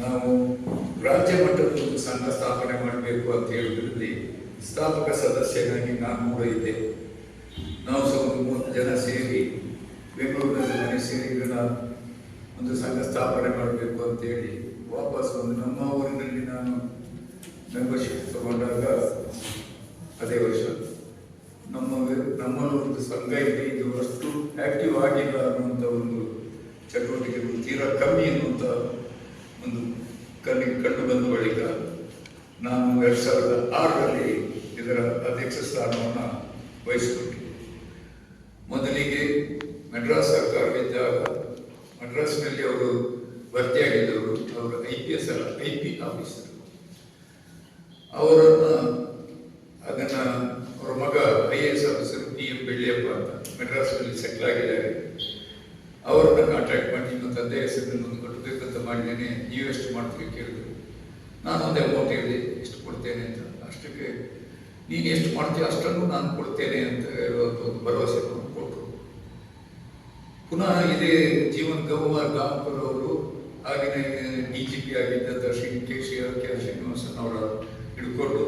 ನಾವು ರಾಜ್ಯ ಮಟ್ಟದ ಸಂಘ ಸ್ಥಾಪನೆ ಮಾಡಬೇಕು ಅಂತ ಹೇಳಿದ್ರಲ್ಲಿ ಸ್ಥಾಪಕ ಸದಸ್ಯನಾಗಿ ನಾನು ಕೂಡ ಇದ್ದೆ. ನಾವು 30 ಜನ ಸೇರಿ ಬೆಂಗಳೂರಿನಲ್ಲಿ ಮನೆ ಸೇರಿ ಒಂದು ಸಂಘ ಸ್ಥಾಪನೆ ಮಾಡಬೇಕು ಅಂತೇಳಿ ವಾಪಸ್ ನಮ್ಮ ಊರಿನಲ್ಲಿ ನಾನು ಮೆಂಬರ್ಶಿಪ್ ತಗೊಂಡಾಗ ಅದೇ ವರ್ಷ ನಮ್ಮಲ್ಲಿ ಒಂದು ಸಂಘ ಇದೆ, ಇದು ಅಷ್ಟು ಆಕ್ಟಿವ್ ಆಗಿಲ್ಲ ಅನ್ನುವಂಥ ಒಂದು ಚಟುವಟಿಕೆಗಳು ತೀರಾ ಕಮ್ಮಿ ಅನ್ನುವಂಥ ಒಂದು ಕಂಡು ಬಂದ ಬಳಿಕ ನಾನು 2006ರಲ್ಲಿ ಇದರ ಅಧ್ಯಕ್ಷ ಸ್ಥಾನವನ್ನು ವಹಿಸಿಕೊಂಡೆ. ಮೊದಲಿಗೆ ಮದ್ರಾಸ್ ಸರ್ಕಾರವಿದ್ದಾಗ ಮದ್ರಾಸ್ನಲ್ಲಿ ಅವರು ಭರ್ತಿಯಾಗಿದ್ದವರು, ಅವರು IPS ಅಲ್ಲ IP ಆಫೀಸರ್. ಅದನ್ನು ಅವರ ಮಗ IAS ಆಫೀಸರ್ PM ಬೆಳ್ಳಿಯಪ್ಪ ಅಂತ ಮದ್ರಾಸ್ನಲ್ಲಿ ಸೆಟ್ಲ್ ಆಗಿದ್ದಾರೆ. ಅವರನ್ನು ಕಾಂಟ್ಯಾಕ್ಟ್ ಮಾಡಿ ನಿಮ್ಮ ತಂದೆ ಹೆಸರನ್ನು ಒಂದು ಕಟ್ಟಬೇಕಂತ ಮಾಡಿದ್ದೇನೆ, ನೀವು ಎಷ್ಟು ಮಾಡ್ತೀರಿ ಕೇಳಿದ್ರು. ನಾನು ಒಂದು ಅಮೌಂಟ್ ಹೇಳಿದೆ, ಎಷ್ಟು ಕೊಡ್ತೇನೆ ಅಂತ. ಅಷ್ಟಕ್ಕೆ ನೀನು ಎಷ್ಟು ಮಾಡ್ತೀಯ ಅಷ್ಟನ್ನು ನಾನು ಕೊಡ್ತೇನೆ ಅಂತ ಹೇಳುವಂಥ ಒಂದು ಭರವಸೆ ಕೊಟ್ಟರು. ಪುನಃ ಇದೇ ಜೀವನ್ ಗೌಮಾರ್ ಗಾಂಪುರ್ ಅವರು ಆಗಿನ DGP ಆಗಿದ್ದ ಶ್ರೀನಿವಾಸನ್ ಅವರ ಹಿಡ್ಕೊಂಡು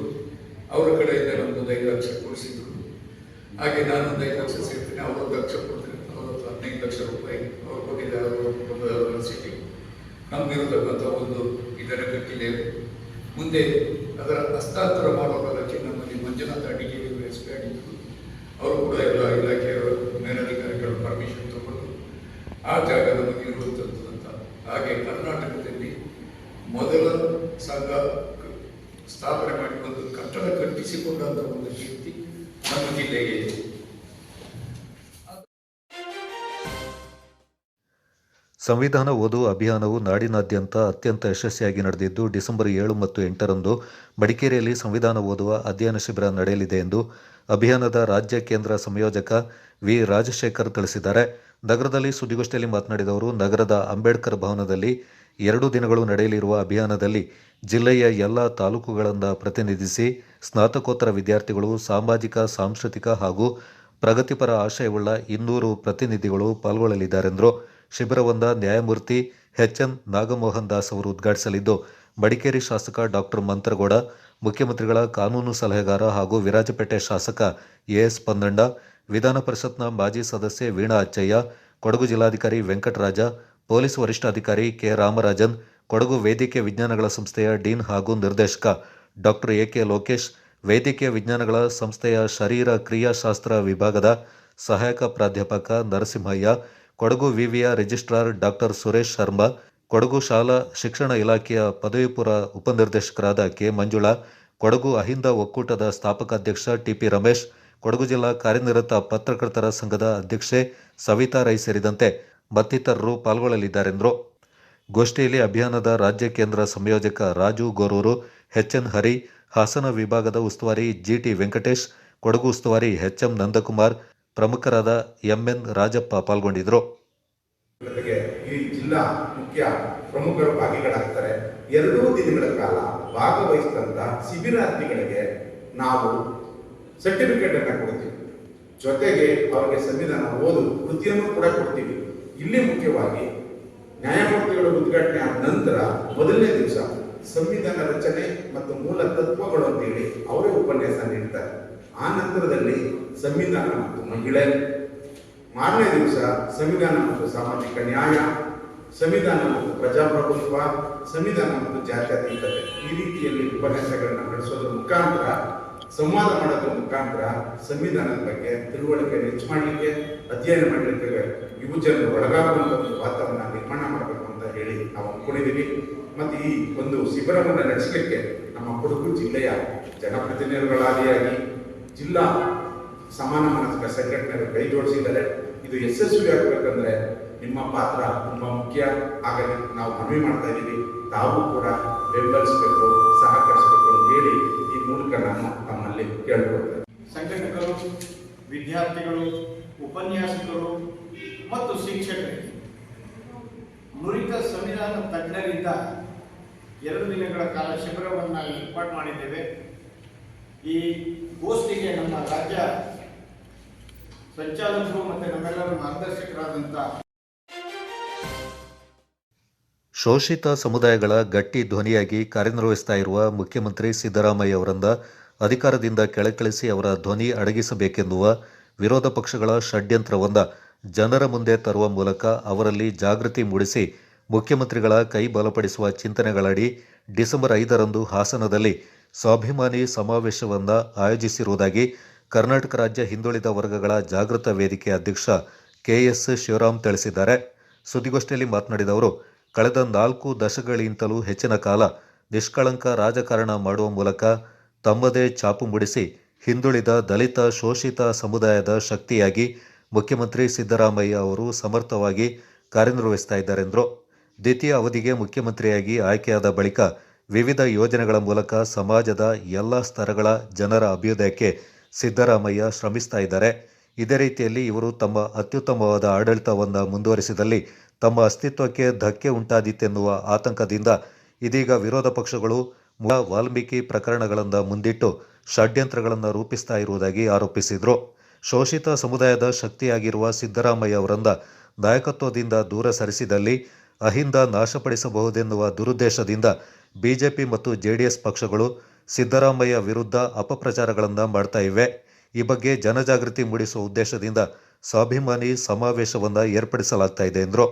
ಅವರ ಕಡೆಯಿಂದ ನಮ್ಮೊಂದು 5 ಲಕ್ಷ ಕೊಡಿಸಿದ್ರು. ಹಾಗೆ ನಾನೊಂದು 5 ಲಕ್ಷ ಸೇರ್ತೀನಿ, ಅವರು 1 ಲಕ್ಷ ಕೊಡ್ತೀನಿ, 15 ಲಕ್ಷ ರೂಪಾಯಿ ಅವರು ಕೊಟ್ಟಿದ್ದಾರೆ. ಅವರು ಸಿಟಿ ನಮಗಿರತಕ್ಕಂಥ ಒಂದು ಇದನ್ನು ಕಟ್ಟಿದ್ದೇವೆ. ಮುಂದೆ ಅದರ ಹಸ್ತಾಂತರ ಮಾಡೋ ಕಾಲಕ್ಕೆ ನಮ್ಮಲ್ಲಿ ಮಂಜುನಾಥ ಅಡಿಗೆ SP ಆಗಿದ್ದು, ಅವರು ಕೂಡ ಎಲ್ಲ ಇಲಾಖೆಯ ಮೇಲಧಿಕಾರಿಗಳ ಪರ್ಮಿಷನ್ ತಗೊಂಡು ಆ ಜಾಗ ನಮಗೆ ಇರುವಂಥದ್ದು ಅಂತ. ಹಾಗೆ ಕರ್ನಾಟಕದಲ್ಲಿ ಮೊದಲ ಸಂಘ ಸ್ಥಾಪನೆ ಮಾಡಿ ಒಂದು ಕಟ್ಟಡ ಕಟ್ಟಿಸಿಕೊಂಡಂಥ ಒಂದು ಕೀರ್ತಿ ನಮ್ಮ ಜಿಲ್ಲೆಗೆ ಇದೆ. ಸಂವಿಧಾನ ಓದು ಅಭಿಯಾನವು ನಾಡಿನಾದ್ಯಂತ ಅತ್ಯಂತ ಯಶಸ್ವಿಯಾಗಿ ನಡೆದಿದ್ದು ಡಿಸೆಂಬರ್ 7 ಮತ್ತು 8ರಂದು ಮಡಿಕೇರಿಯಲ್ಲಿ ಸಂವಿಧಾನ ಓದುವ ಅಧ್ಯಯನ ಶಿಬಿರ ನಡೆಯಲಿದೆ ಎಂದು ಅಭಿಯಾನದ ರಾಜ್ಯ ಕೇಂದ್ರ ಸಂಯೋಜಕ ವಿ ರಾಜಶೇಖರ್ ತಿಳಿಸಿದ್ದಾರೆ. ನಗರದಲ್ಲಿ ಸುದ್ದಿಗೋಷ್ಠಿಯಲ್ಲಿ ಮಾತನಾಡಿದ ಅವರು, ನಗರದ ಅಂಬೇಡ್ಕರ್ ಭವನದಲ್ಲಿ 2 ದಿನಗಳು ನಡೆಯಲಿರುವ ಅಭಿಯಾನದಲ್ಲಿ ಜಿಲ್ಲೆಯ ಎಲ್ಲ ತಾಲೂಕುಗಳಿಂದ ಪ್ರತಿನಿಧಿಸಿ ಸ್ನಾತಕೋತ್ತರ ವಿದ್ಯಾರ್ಥಿಗಳು, ಸಾಮಾಜಿಕ, ಸಾಂಸ್ಕೃತಿಕ ಹಾಗೂ ಪ್ರಗತಿಪರ ಆಶಯವುಳ್ಳ 200 ಪ್ರತಿನಿಧಿಗಳು ಪಾಲ್ಗೊಳ್ಳಲಿದ್ದಾರೆಂದರು. ಶಿಬಿರವನ್ನು ನ್ಯಾಯಮೂರ್ತಿ ಎಚ್.ಎನ್. ನಾಗಮೋಹನ್ ದಾಸ್ ಅವರು ಉದ್ಘಾಟಿಸಲಿದ್ದು, ಮಡಿಕೇರಿ ಶಾಸಕ ಡಾಕ್ಟರ್ ಮಂತ್ರಗೌಡ, ಮುಖ್ಯಮಂತ್ರಿಗಳ ಕಾನೂನು ಸಲಹೆಗಾರ ಹಾಗೂ ವಿರಾಜಪೇಟೆ ಶಾಸಕ ಎ.ಎಸ್. ಪನ್ನಣ್ಣ, ವಿಧಾನ ಪರಿಷತ್ನ ಮಾಜಿ ಸದಸ್ಯೆ ವೀಣಾ ಅಚ್ಚಯ್ಯ, ಕೊಡಗು ಜಿಲ್ಲಾಧಿಕಾರಿ ವೆಂಕಟರಾಜ, ಪೊಲೀಸ್ ವರಿಷ್ಠಾಧಿಕಾರಿ ಕೆ. ರಾಮರಾಜನ್, ಕೊಡಗು ವೈದ್ಯಕೀಯ ವಿಜ್ಞಾನಗಳ ಸಂಸ್ಥೆಯ ಡೀನ್ ಹಾಗೂ ನಿರ್ದೇಶಕ ಡಾಕ್ಟರ್ ಎ.ಕೆ. ಲೋಕೇಶ್, ವೈದ್ಯಕೀಯ ವಿಜ್ಞಾನಗಳ ಸಂಸ್ಥೆಯ ಶರೀರ ಕ್ರಿಯಾಶಾಸ್ತ್ರ ವಿಭಾಗದ ಸಹಾಯಕ ಪ್ರಾಧ್ಯಾಪಕ ನರಸಿಂಹಯ್ಯ, ಕೊಡಗು ವಿವಿಯ ರಿಜಿಸ್ಟ್ರಾರ್ ಡಾಕ್ಟರ್ ಸುರೇಶ್ ಶರ್ಮಾ, ಕೊಡಗು ಶಾಲಾ ಶಿಕ್ಷಣ ಇಲಾಖೆಯ ಪದವಿ ಪೂರ್ವ ಉಪನಿರ್ದೇಶಕರಾದ ಕೆ. ಮಂಜುಳಾ, ಕೊಡಗು ಅಹಿಂದ ಒಕ್ಕೂಟದ ಸ್ಥಾಪಕಾಧ್ಯಕ್ಷ ಟಿ.ಪಿ. ರಮೇಶ್, ಕೊಡಗು ಜಿಲ್ಲಾ ಕಾರ್ಯನಿರತ ಪತ್ರಕರ್ತರ ಸಂಘದ ಅಧ್ಯಕ್ಷೆ ಸವಿತಾ ರೈ ಸೇರಿದಂತೆ ಮತ್ತಿತರರು ಪಾಲ್ಗೊಳ್ಳಲಿದ್ದಾರೆಂದರು. ಗೋಷ್ಠಿಯಲ್ಲಿ ಅಭಿಯಾನದ ರಾಜ್ಯ ಕೇಂದ್ರ ಸಂಯೋಜಕ ರಾಜು ಗೋರೂರು, ಎಚ್.ಎನ್. ಹರಿ, ಹಾಸನ ವಿಭಾಗದ ಉಸ್ತುವಾರಿ ಜಿ.ಟಿ. ವೆಂಕಟೇಶ್, ಕೊಡಗು ಉಸ್ತುವಾರಿ ಎಚ್.ಎಂ. ನಂದಕುಮಾರ್, ಪ್ರಮುಖರಾದ ಎಂ.ಎನ್. ರಾಜಪ್ಪ ಪಾಲ್ಗೊಂಡಿದ್ದರು. ಈ ಜಿಲ್ಲಾ ಮುಖ್ಯ ಪ್ರಮುಖರು ಭಾಗಿಗಳಾಗ್ತಾರೆ. 2 ದಿನಗಳ ಕಾಲ ಭಾಗವಹಿಸಿದಂತ ಶಿಬಿರಾರ್ಥಿಗಳಿಗೆ ನಾವು ಸರ್ಟಿಫಿಕೇಟ್ ಅನ್ನು ಕೊಡ್ತೀವಿ. ಜೊತೆಗೆ ಅವರಿಗೆ ಸಂವಿಧಾನ ಓದು ಕೃತಿಯನ್ನು ಕೂಡ ಕೊಡ್ತೀವಿ. ಇಲ್ಲಿ ಮುಖ್ಯವಾಗಿ ನ್ಯಾಯಮೂರ್ತಿಗಳ ಉದ್ಘಾಟನೆ ಆದ ನಂತರ ಮೊದಲನೇ ದಿವಸ ಸಂವಿಧಾನ ರಚನೆ ಮತ್ತು ಮೂಲ ತತ್ವಗಳು ಅಂತೇಳಿ ಅವರೇ ಉಪನ್ಯಾಸ ನೀಡ್ತಾರೆ. ಆ ನಂತರದಲ್ಲಿ ಸಂವಿಧಾನ ಮತ್ತು ಮಹಿಳೆ, ಮಾರನೇ ದಿವಸ ಸಂವಿಧಾನ ಮತ್ತು ಸಾಮಾಜಿಕ ನ್ಯಾಯ, ಸಂವಿಧಾನ ಮತ್ತು ಪ್ರಜಾಪ್ರಭುತ್ವ, ಸಂವಿಧಾನ ಮತ್ತು ಜಾತ್ಯತೀತತೆ, ಈ ರೀತಿಯಲ್ಲಿ ಉಪನ್ಯಾಸಗಳನ್ನ ನಡೆಸೋದ್ರ ಮುಖಾಂತರ, ಸಂವಾದ ಮಾಡೋದ್ರ ಮುಖಾಂತರ ಸಂವಿಧಾನದ ಬಗ್ಗೆ ತಿಳುವಳಿಕೆ ಹೆಚ್ಚು ಮಾಡಲಿಕ್ಕೆ, ಅಧ್ಯಯನ ಮಾಡಲಿಕ್ಕೆ ಯುವಜನರು ಒಳಗಾಗುವಂಥ ಒಂದು ವಾತಾವರಣ ನಿರ್ಮಾಣ ಮಾಡಬೇಕು ಅಂತ ಹೇಳಿ ನಾವು ಅಂದ್ಕೊಂಡಿದ್ದೀವಿ. ಮತ್ತು ಈ ಒಂದು ಶಿಬಿರವನ್ನು ನಡೆಸಲಿಕ್ಕೆ ನಮ್ಮ ಕೊಡಗು ಜಿಲ್ಲೆಯ ಜನಪ್ರತಿನಿಧಿಗಳಾದಿಯಾಗಿ ಜಿಲ್ಲಾ ಸಮಾನ ಮನಸ್ಕ ಸಂಘಟನೆಗಳು ಕೈ ಜೋಡಿಸಿದ್ದಾರೆ. ಇದು ಯಶಸ್ವಿ ಆಗಬೇಕಂದ್ರೆ ನಿಮ್ಮ ಪಾತ್ರ ತುಂಬಾ ಮುಖ್ಯ. ಹಾಗಾಗಿ ನಾವು ಮನವಿ ಮಾಡ್ತಾ ಇದ್ದೀವಿ, ತಾವು ಕೂಡ ಬೆಂಬಲಿಸಬೇಕು, ಸಹಕರಿಸಬೇಕು ಅಂತ ಹೇಳಿ ಈ ಮೂಲಕ ನಾನು ತಮ್ಮಲ್ಲಿ ಕೇಳಿಕೊಳ್ತೇನೆ. ಸಂಘಟಕರು, ವಿದ್ಯಾರ್ಥಿಗಳು, ಉಪನ್ಯಾಸಕರು ಮತ್ತು ಶಿಕ್ಷಕರು ನುರಿತ ಸಂವಿಧಾನ ತಜ್ಞರಿಂದ 2 ದಿನಗಳ ಕಾಲ ಶಿಬಿರವನ್ನು ಏರ್ಪಾಡು ಮಾಡಿದ್ದೇವೆ. ಈ ಗೋಷ್ಠಿಗೆ ನಮ್ಮ ರಾಜ್ಯ ಸಂಚಾಲಕರು ಮತ್ತು ನಮ್ಮೆಲ್ಲರ ಮಾರ್ಗದರ್ಶಕರಾದಂಥ ಶೋಷಿತ ಸಮುದಾಯಗಳ ಗಟ್ಟಿ ಧ್ವನಿಯಾಗಿ ಕಾರ್ಯನಿರ್ವಹಿಸ್ತಾ ಇರುವ ಮುಖ್ಯಮಂತ್ರಿ ಸಿದ್ದರಾಮಯ್ಯ ಅವರನ್ನ ಅಧಿಕಾರದಿಂದ ಕೆಳಗಿಳಿಸಿ ಅವರ ಧ್ವನಿ ಅಡಗಿಸಬೇಕೆನ್ನುವ ವಿರೋಧ ಪಕ್ಷಗಳ ಷಡ್ಯಂತ್ರವನ್ನು ಜನರ ಮುಂದೆ ತರುವ ಮೂಲಕ ಅವರಲ್ಲಿ ಜಾಗೃತಿ ಮೂಡಿಸಿ ಮುಖ್ಯಮಂತ್ರಿಗಳ ಕೈ ಬಲಪಡಿಸುವ ಚಿಂತನೆಗಳಡಿ ಡಿಸೆಂಬರ್ 5ರಂದು ಹಾಸನದಲ್ಲಿ ಸ್ವಾಭಿಮಾನಿ ಸಮಾವೇಶವನ್ನು ಆಯೋಜಿಸಿರುವುದಾಗಿ ಕರ್ನಾಟಕ ರಾಜ್ಯ ಹಿಂದುಳಿದ ವರ್ಗಗಳ ಜಾಗೃತ ವೇದಿಕೆ ಅಧ್ಯಕ್ಷ ಕೆ.ಎಸ್. ಶಿವರಾಮ್ ತಿಳಿಸಿದ್ದಾರೆ. ಸುದ್ದಿಗೋಷ್ಠಿಯಲ್ಲಿ ಮಾತನಾಡಿದ ಅವರು, ಕಳೆದ 4 ದಶಕಗಳಿಗಿಂತಲೂ ಹೆಚ್ಚಿನ ಕಾಲ ನಿಷ್ಕಳಂಕ ರಾಜಕಾರಣ ಮಾಡುವ ಮೂಲಕ ತಮ್ಮದೇ ಛಾಪು ಮೂಡಿಸಿ ಹಿಂದುಳಿದ, ದಲಿತ, ಶೋಷಿತ ಸಮುದಾಯದ ಶಕ್ತಿಯಾಗಿ ಮುಖ್ಯಮಂತ್ರಿ ಸಿದ್ದರಾಮಯ್ಯ ಅವರು ಸಮರ್ಥವಾಗಿ ಕಾರ್ಯನಿರ್ವಹಿಸ್ತಾ ಇದ್ದಾರೆಂದರು. ದ್ವಿತೀಯ ಅವಧಿಗೆ ಮುಖ್ಯಮಂತ್ರಿಯಾಗಿ ಆಯ್ಕೆಯಾದ ಬಳಿಕ ವಿವಿಧ ಯೋಜನೆಗಳ ಮೂಲಕ ಸಮಾಜದ ಎಲ್ಲ ಸ್ತರಗಳ ಜನರ ಅಭ್ಯುದಯಕ್ಕೆ ಸಿದ್ದರಾಮಯ್ಯ ಶ್ರಮಿಸ್ತಾ ಇದ್ದಾರೆ. ಇದೇ ರೀತಿಯಲ್ಲಿ ಇವರು ತಮ್ಮ ಅತ್ಯುತ್ತಮವಾದ ಆಡಳಿತವನ್ನು ಮುಂದುವರಿಸಿದಲ್ಲಿ ತಮ್ಮ ಅಸ್ತಿತ್ವಕ್ಕೆ ಧಕ್ಕೆ ಉಂಟಾದೀತೆನ್ನುವ ಆತಂಕದಿಂದ ಇದೀಗ ವಿರೋಧ ಪಕ್ಷಗಳು ವಾಲ್ಮೀಕಿ ಪ್ರಕರಣಗಳನ್ನು ಮುಂದಿಟ್ಟು ಷಡ್ಯಂತ್ರಗಳನ್ನು ರೂಪಿಸ್ತಾ ಇರುವುದಾಗಿ ಆರೋಪಿಸಿದರು. ಶೋಷಿತ ಸಮುದಾಯದ ಶಕ್ತಿಯಾಗಿರುವ ಸಿದ್ದರಾಮಯ್ಯ ಅವರನ್ನ ನಾಯಕತ್ವದಿಂದ ದೂರ ಸರಿಸಿದಲ್ಲಿ ಅಹಿಂದ ನಾಶಪಡಿಸಬಹುದೆನ್ನುವ ದುರುದ್ದೇಶದಿಂದ ಬಿಜೆಪಿ ಮತ್ತು ಜೆಡಿಎಸ್ ಪಕ್ಷಗಳು ಸಿದ್ದರಾಮಯ್ಯ ವಿರುದ್ಧ ಅಪಪ್ರಚಾರಗಳನ್ನು ಮಾಡ್ತಾ ಇವೆ. ಈ ಬಗ್ಗೆ ಜನಜಾಗೃತಿ ಮೂಡಿಸುವ ಉದ್ದೇಶದಿಂದ ಸ್ವಾಭಿಮಾನಿ ಸಮಾವೇಶವನ್ನು ಏರ್ಪಡಿಸಲಾಗ್ತಾ ಇದೆ ಎಂದರು.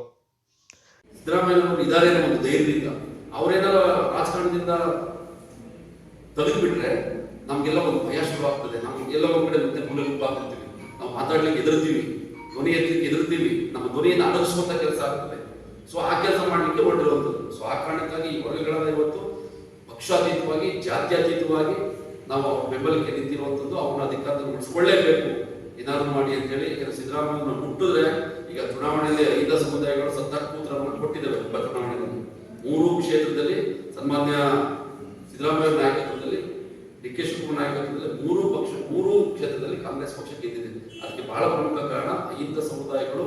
ಸಿದ್ದರಾಮಯ್ಯನವರು ಇದ್ದಾರೆ ಅನ್ನೋ ಒಂದು ಧೈರ್ಯದಿಂದ ಅವರೇನಾರ ರಾಜಕಾರಣದಿಂದ ತೆಗೆದುಬಿಟ್ರೆ ನಮಗೆಲ್ಲ ಒಂದು ಭಯ ಶುರು ಆಗ್ತದೆ. ನಮಗೆಲ್ಲ ಒಂದು ಕಡೆ ಮತ್ತೆ ಆಗ್ತಿರ್ತೀವಿ, ನಾವು ಮಾತಾಡ್ಲಿಕ್ಕೆ ಎದುರ್ತೀವಿ, ಧ್ವನಿ ಎತ್ತಲಿಕ್ಕೆ ಎದುರ್ತೀವಿ, ನಮ್ಮ ಧ್ವನಿಯನ್ನು ಅಡಗಿಸುವಂತ ಕೆಲಸ ಆಗ್ತದೆ. ಸೊ ಆ ಕೆಲಸ ಮಾಡಲಿಕ್ಕೆ ಹೊರಟಿರುವಂಥದ್ದು. ಸೊ ಆ ಕಾರಣಕ್ಕಾಗಿ ಈ ವರ್ಗಗಳನ್ನ ಇವತ್ತು ಪಕ್ಷಾತೀತವಾಗಿ, ಜಾತ್ಯತೀತವಾಗಿ ನಾವು ಬೆಂಬಲಕ್ಕೆ ನಿಂತಿರುವಂಥದ್ದು. ಅವನ ಅಧಿಕಾರದಲ್ಲಿ ಉಳಿಸ್ಕೊಳ್ಳೇಬೇಕು ಏನಾದ್ರು ಮಾಡಿ ಅಂತೇಳಿ. ಯಾಕಂದ್ರೆ ಸಿದ್ದರಾಮಯ್ಯನ ಮುಟ್ಟಿದ್ರೆ ಈಗ ಚುನಾವಣೆಯಲ್ಲಿ 5 ಸಮುದಾಯಗಳು 14 ಪುತ್ರರನ್ನು ಕೊಟ್ಟಿದ್ದೇವೆ ಉಪಚುನಾವಣೆಯಲ್ಲಿ. 3 ಕ್ಷೇತ್ರದಲ್ಲಿ ಸನ್ಮಾನ್ಯ ಸಿದ್ದರಾಮಯ್ಯ ನಾಯಕತ್ವದಲ್ಲಿ, ಡಿ.ಕೆ. ಶಿವಕುಮಾರ್ ನಾಯಕತ್ವದಲ್ಲಿ 3 ಕ್ಷೇತ್ರದಲ್ಲಿ ಕಾಂಗ್ರೆಸ್ ಪಕ್ಷ ಗೆದ್ದಿದೆ. ಅದಕ್ಕೆ ಬಹಳ ಪ್ರಮುಖ ಕಾರಣ 5 ಸಮುದಾಯಗಳು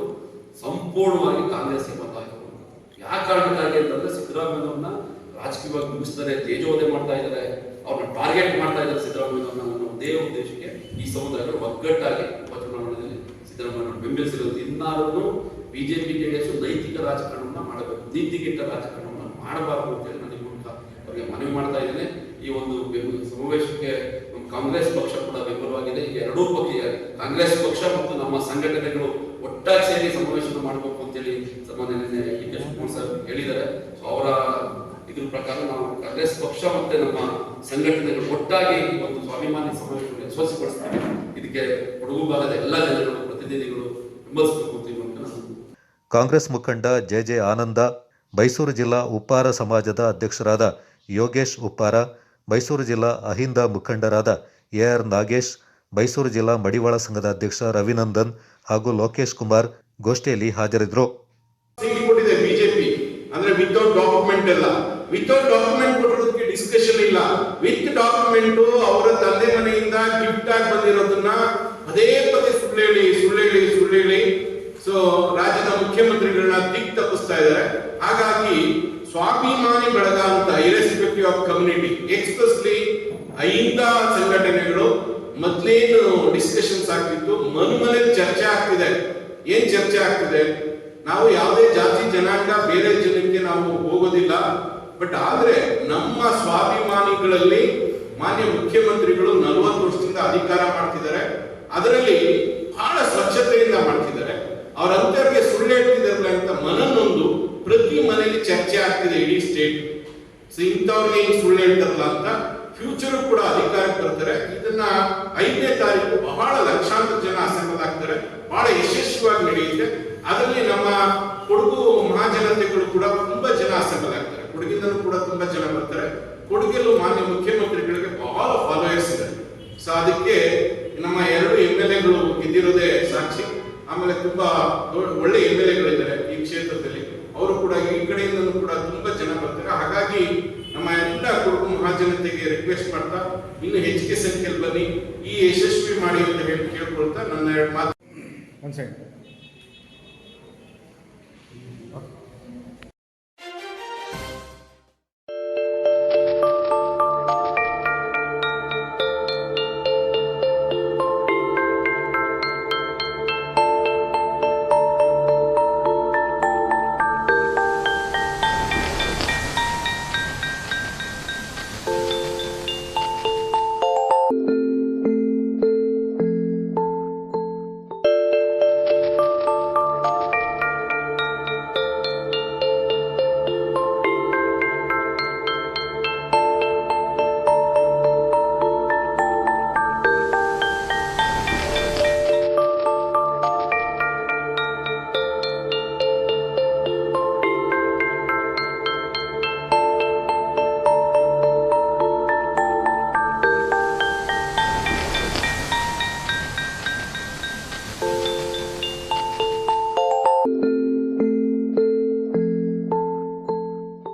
ಸಂಪೂರ್ಣವಾಗಿ ಕಾಂಗ್ರೆಸ್ಗೆ ಮತ ಹಾಕಿದ್ರು. ಯಾವ ಕಾರಣಕ್ಕಾಗಿ ಅಂತಂದ್ರೆ ಸಿದ್ದರಾಮಯ್ಯವ್ರನ್ನ ರಾಜಕೀಯವಾಗಿ ಮುಗಿಸ್ತಾರೆ, ತೇಜೋವಧೆ ಮಾಡ್ತಾ ಇದ್ದಾರೆ, ಅವ್ರನ್ನ ಟಾರ್ಗೆಟ್ ಮಾಡ್ತಾ ಇದ್ದಾರೆ ಸಿದ್ದರಾಮಯ್ಯವ್ರನ್ನ ಅನ್ನೋ ಒಂದೇ ಉದ್ದೇಶಕ್ಕೆ ಈ ಸಮುದಾಯಗಳು ಒಗ್ಗಟ್ಟಾಗಿ ಉಪಚುನಾವಣೆಯಲ್ಲಿ ಸಿದ್ದರಾಮಯ್ಯ ಬೆಂಬಲಿಸಿರೋದು. ಇನ್ನಾದರೂ ಬಿಜೆಪಿ ಜೆಡಿಎಸ್ ನೈತಿಕ ರಾಜಕಾರಣವನ್ನ ಮಾಡಬೇಕು, ನೀತಿಗೆಟ್ಟ ರಾಜಕಾರಣವನ್ನ ಮಾಡಬಾರದು ಅಂತೇಳಿ ನಾನು ಈ ಮೂಲಕ ಅವರಿಗೆ ಮನವಿ ಮಾಡ್ತಾ ಇದ್ದೇನೆ. ಈ ಒಂದು ಸಮಾವೇಶಕ್ಕೆ ಕಾಂಗ್ರೆಸ್ ಪಕ್ಷ ಕೂಡ ಬೆಂಬಲವಾಗಿದೆ. ಈಗ ಎರಡೂ ಪಕ್ಷ, ಕಾಂಗ್ರೆಸ್ ಪಕ್ಷ ಮತ್ತು ನಮ್ಮ ಸಂಘಟನೆಗಳು ಒಟ್ಟಾಗಿ ಸೇರಿ ಸಮಾವೇಶ ಮಾಡಬೇಕು ಅಂತೇಳಿ ಸನ್ಮಾನ್ಯ ಡಿ.ಕೆ. ಶಿವಕುಮಾರ್ ಸರ್ ಹೇಳಿದ್ದಾರೆ. ಸೊ ಅವರ ಇದ್ರ ಪ್ರಕಾರ ನಾವು ಕಾಂಗ್ರೆಸ್ ಪಕ್ಷ ಮತ್ತೆ ನಮ್ಮ ಸಂಘಟನೆಗಳು ಒಟ್ಟಾಗಿ ಒಂದು ಸ್ವಾಭಿಮಾನಿ ಸಮಾವೇಶವನ್ನು ಯಶಸ್ವಿಗೊಳಿಸ್ತೀವಿ. ಇದಕ್ಕೆ ಕೊಡಗು ಭಾಗದ ಎಲ್ಲ ಜನಗಳು, ಪ್ರತಿನಿಧಿಗಳು ಬೆಂಬಲಿಸಬೇಕು ಅಂತ ಕಾಂಗ್ರೆಸ್ ಮುಖಂಡ ಜೆ ಆನಂದ, ಮೈಸೂರು ಜಿಲ್ಲಾ ಉಪ್ಪಾರ ಸಮಾಜದ ಅಧ್ಯಕ್ಷರಾದ ಯೋಗೇಶ್ ಉಪ್ಪಾರ, ಮೈಸೂರು ಜಿಲ್ಲಾ ಅಹಿಂದ ಮುಖಂಡರಾದ ಎ.ಆರ್. ನಾಗೇಶ್, ಮೈಸೂರು ಜಿಲ್ಲಾ ಮಡಿವಾಳ ಸಂಘದ ಅಧ್ಯಕ್ಷ ರವಿನಂದನ್ ಹಾಗೂ ಲೋಕೇಶ್ ಕುಮಾರ್ ಗೋಷ್ಠಿಯಲ್ಲಿ ಹಾಜರಿದ್ದರು. ಬಿಜೆಪಿ ಅಂದ್ರೆ ವಿತೌಟ್ ಡಾಕ್ಯುಮೆಂಟ್ ಎಲ್ಲ, ವಿತೌಟ್ ಡಾಕ್ಯುಮೆಂಟ್ ಕೊಟ್ಟಿರೋದಕ್ಕೆ ಡಿಸ್ಕಷನ್ ಇಲ್ಲ. ವಿತ್ ಡಾಕ್ಯುಮೆಂಟ್ ಅವರ ತಂದೆ ಮನೆಯಿಂದ ಗಿಫ್ಟ್ ಆಗಿ ಬಂದಿರೋದನ್ನ ಪದೇ ಪದೇ ಸುಳ್ಳು ಹೇಳಿ ಸೊ ರಾಜ್ಯದ ಮುಖ್ಯಮಂತ್ರಿಗಳನ್ನ ದಿಕ್ ತಪ್ಪಿಸ್ತಾ ಇದ್ದಾರೆ. ಹಾಗಾಗಿ ಸ್ವಾಭಿಮಾನಿ ಬಳಗ ಅಂತ irrespective of community, especially Ahinda ಸಂಘಟನೆಗಳು ಮೊದಲೇನು ಡಿಸ್ಕಷನ್ಸ್ ಆಗ್ತಿತ್ತು, ಮನೆ ಚರ್ಚೆ ಆಗ್ತಿದೆ. ಏನ್ ಚರ್ಚೆ ಆಗ್ತಿದೆ? ನಾವು ಯಾವುದೇ ಜಾತಿ ಜನಾಂಗ ಬೇರೆ ಜನಕ್ಕೆ ನಾವು ಹೋಗೋದಿಲ್ಲ, ಬಟ್ ಆದ್ರೆ ನಮ್ಮ ಸ್ವಾಭಿಮಾನಿಗಳಲ್ಲಿ ಮಾನ್ಯ ಮುಖ್ಯಮಂತ್ರಿಗಳು 40 ವರ್ಷದಿಂದ ಅಧಿಕಾರ ಮಾಡ್ತಿದ್ದಾರೆ. ಅದರಲ್ಲಿ ಬಹಳ ಸ್ವಚ್ಛತೆಯಿಂದ ಮಾಡ್ತಿದ್ದಾರೆ. ಅವರಂತವ್ರಿಗೆ ಸುಳ್ಳು ಹೇಳ್ತಿದಾರಲ್ಲ ಅಂತ ಮನನೊಂದು ಪ್ರತಿ ಮನೆಯಲ್ಲಿ ಚರ್ಚೆ ಆಗ್ತಿದೆ ಇಡೀ ಸ್ಟೇಟ್. ಸೊ ಇಂಥವ್ರಿಗೆ ಸುಳ್ಳು ಹೇಳ್ತಾರಲ್ಲ ಅಂತ ಫ್ಯೂಚರ್ ಕೂಡ ಅಧಿಕಾರಕ್ಕೆ ಬರ್ತಾರೆ. ಇದನ್ನ 5ನೇ ತಾರೀಕು ಬಹಳ ಲಕ್ಷಾಂತರ ಜನ ಅಸೆಂಬಲ್ ಆಗ್ತಾರೆ, ಬಹಳ ಯಶಸ್ವಿಯಾಗಿ ನಡೆಯುತ್ತೆ. ಅದರಲ್ಲಿ ನಮ್ಮ ಕೊಡಗು ಮಹಾಜನತೆಗಳು ಕೂಡ ತುಂಬಾ ಜನ ಅಸೆಂಬಲ್ ಆಗ್ತಾರೆ. ಕೊಡಗಿನಲ್ಲೂ ಕೂಡ ತುಂಬಾ ಜನ ಬರ್ತಾರೆ. ಕೊಡಗಲ್ಲೂ ಮಾನ್ಯ ಮುಖ್ಯಮಂತ್ರಿಗಳಿಗೆ ಬಹಳ ಫಾಲೋಯರ್ಸ್ ಇದೆ. ಸೊ ಅದಕ್ಕೆ ನಮ್ಮ 2 MLAಗಳು ಗೆದ್ದಿರೋದೇ ಸಾಕ್ಷಿ. ಆಮೇಲೆ ತುಂಬಾ ಒಳ್ಳೆ MLAಗಳಿದ್ದಾರೆ ಈ ಕ್ಷೇತ್ರದಲ್ಲಿ. ಅವರು ಕೂಡ ಈ ಕಡೆಯಿಂದಲೂ ಕೂಡ ತುಂಬಾ ಜನ ಬರ್ತಾರೆ. ಹಾಗಾಗಿ ನಮ್ಮ ಎಲ್ಲ ಕೊಡಗು ಮಹಾಜನತೆಗೆ ರಿಕ್ವೆಸ್ಟ್ ಮಾಡ್ತಾ ಇನ್ನು ಹೆಚ್ಚಿಗೆ ಸಂಖ್ಯೆಯಲ್ಲಿ ಬನ್ನಿ, ಈ ಯಶಸ್ವಿ ಮಾಡಿ ಅಂತ ಹೇಳಿ ಕೇಳ್ಕೊಳ್ತಾ ನನ್ನ 2 ಮಾತು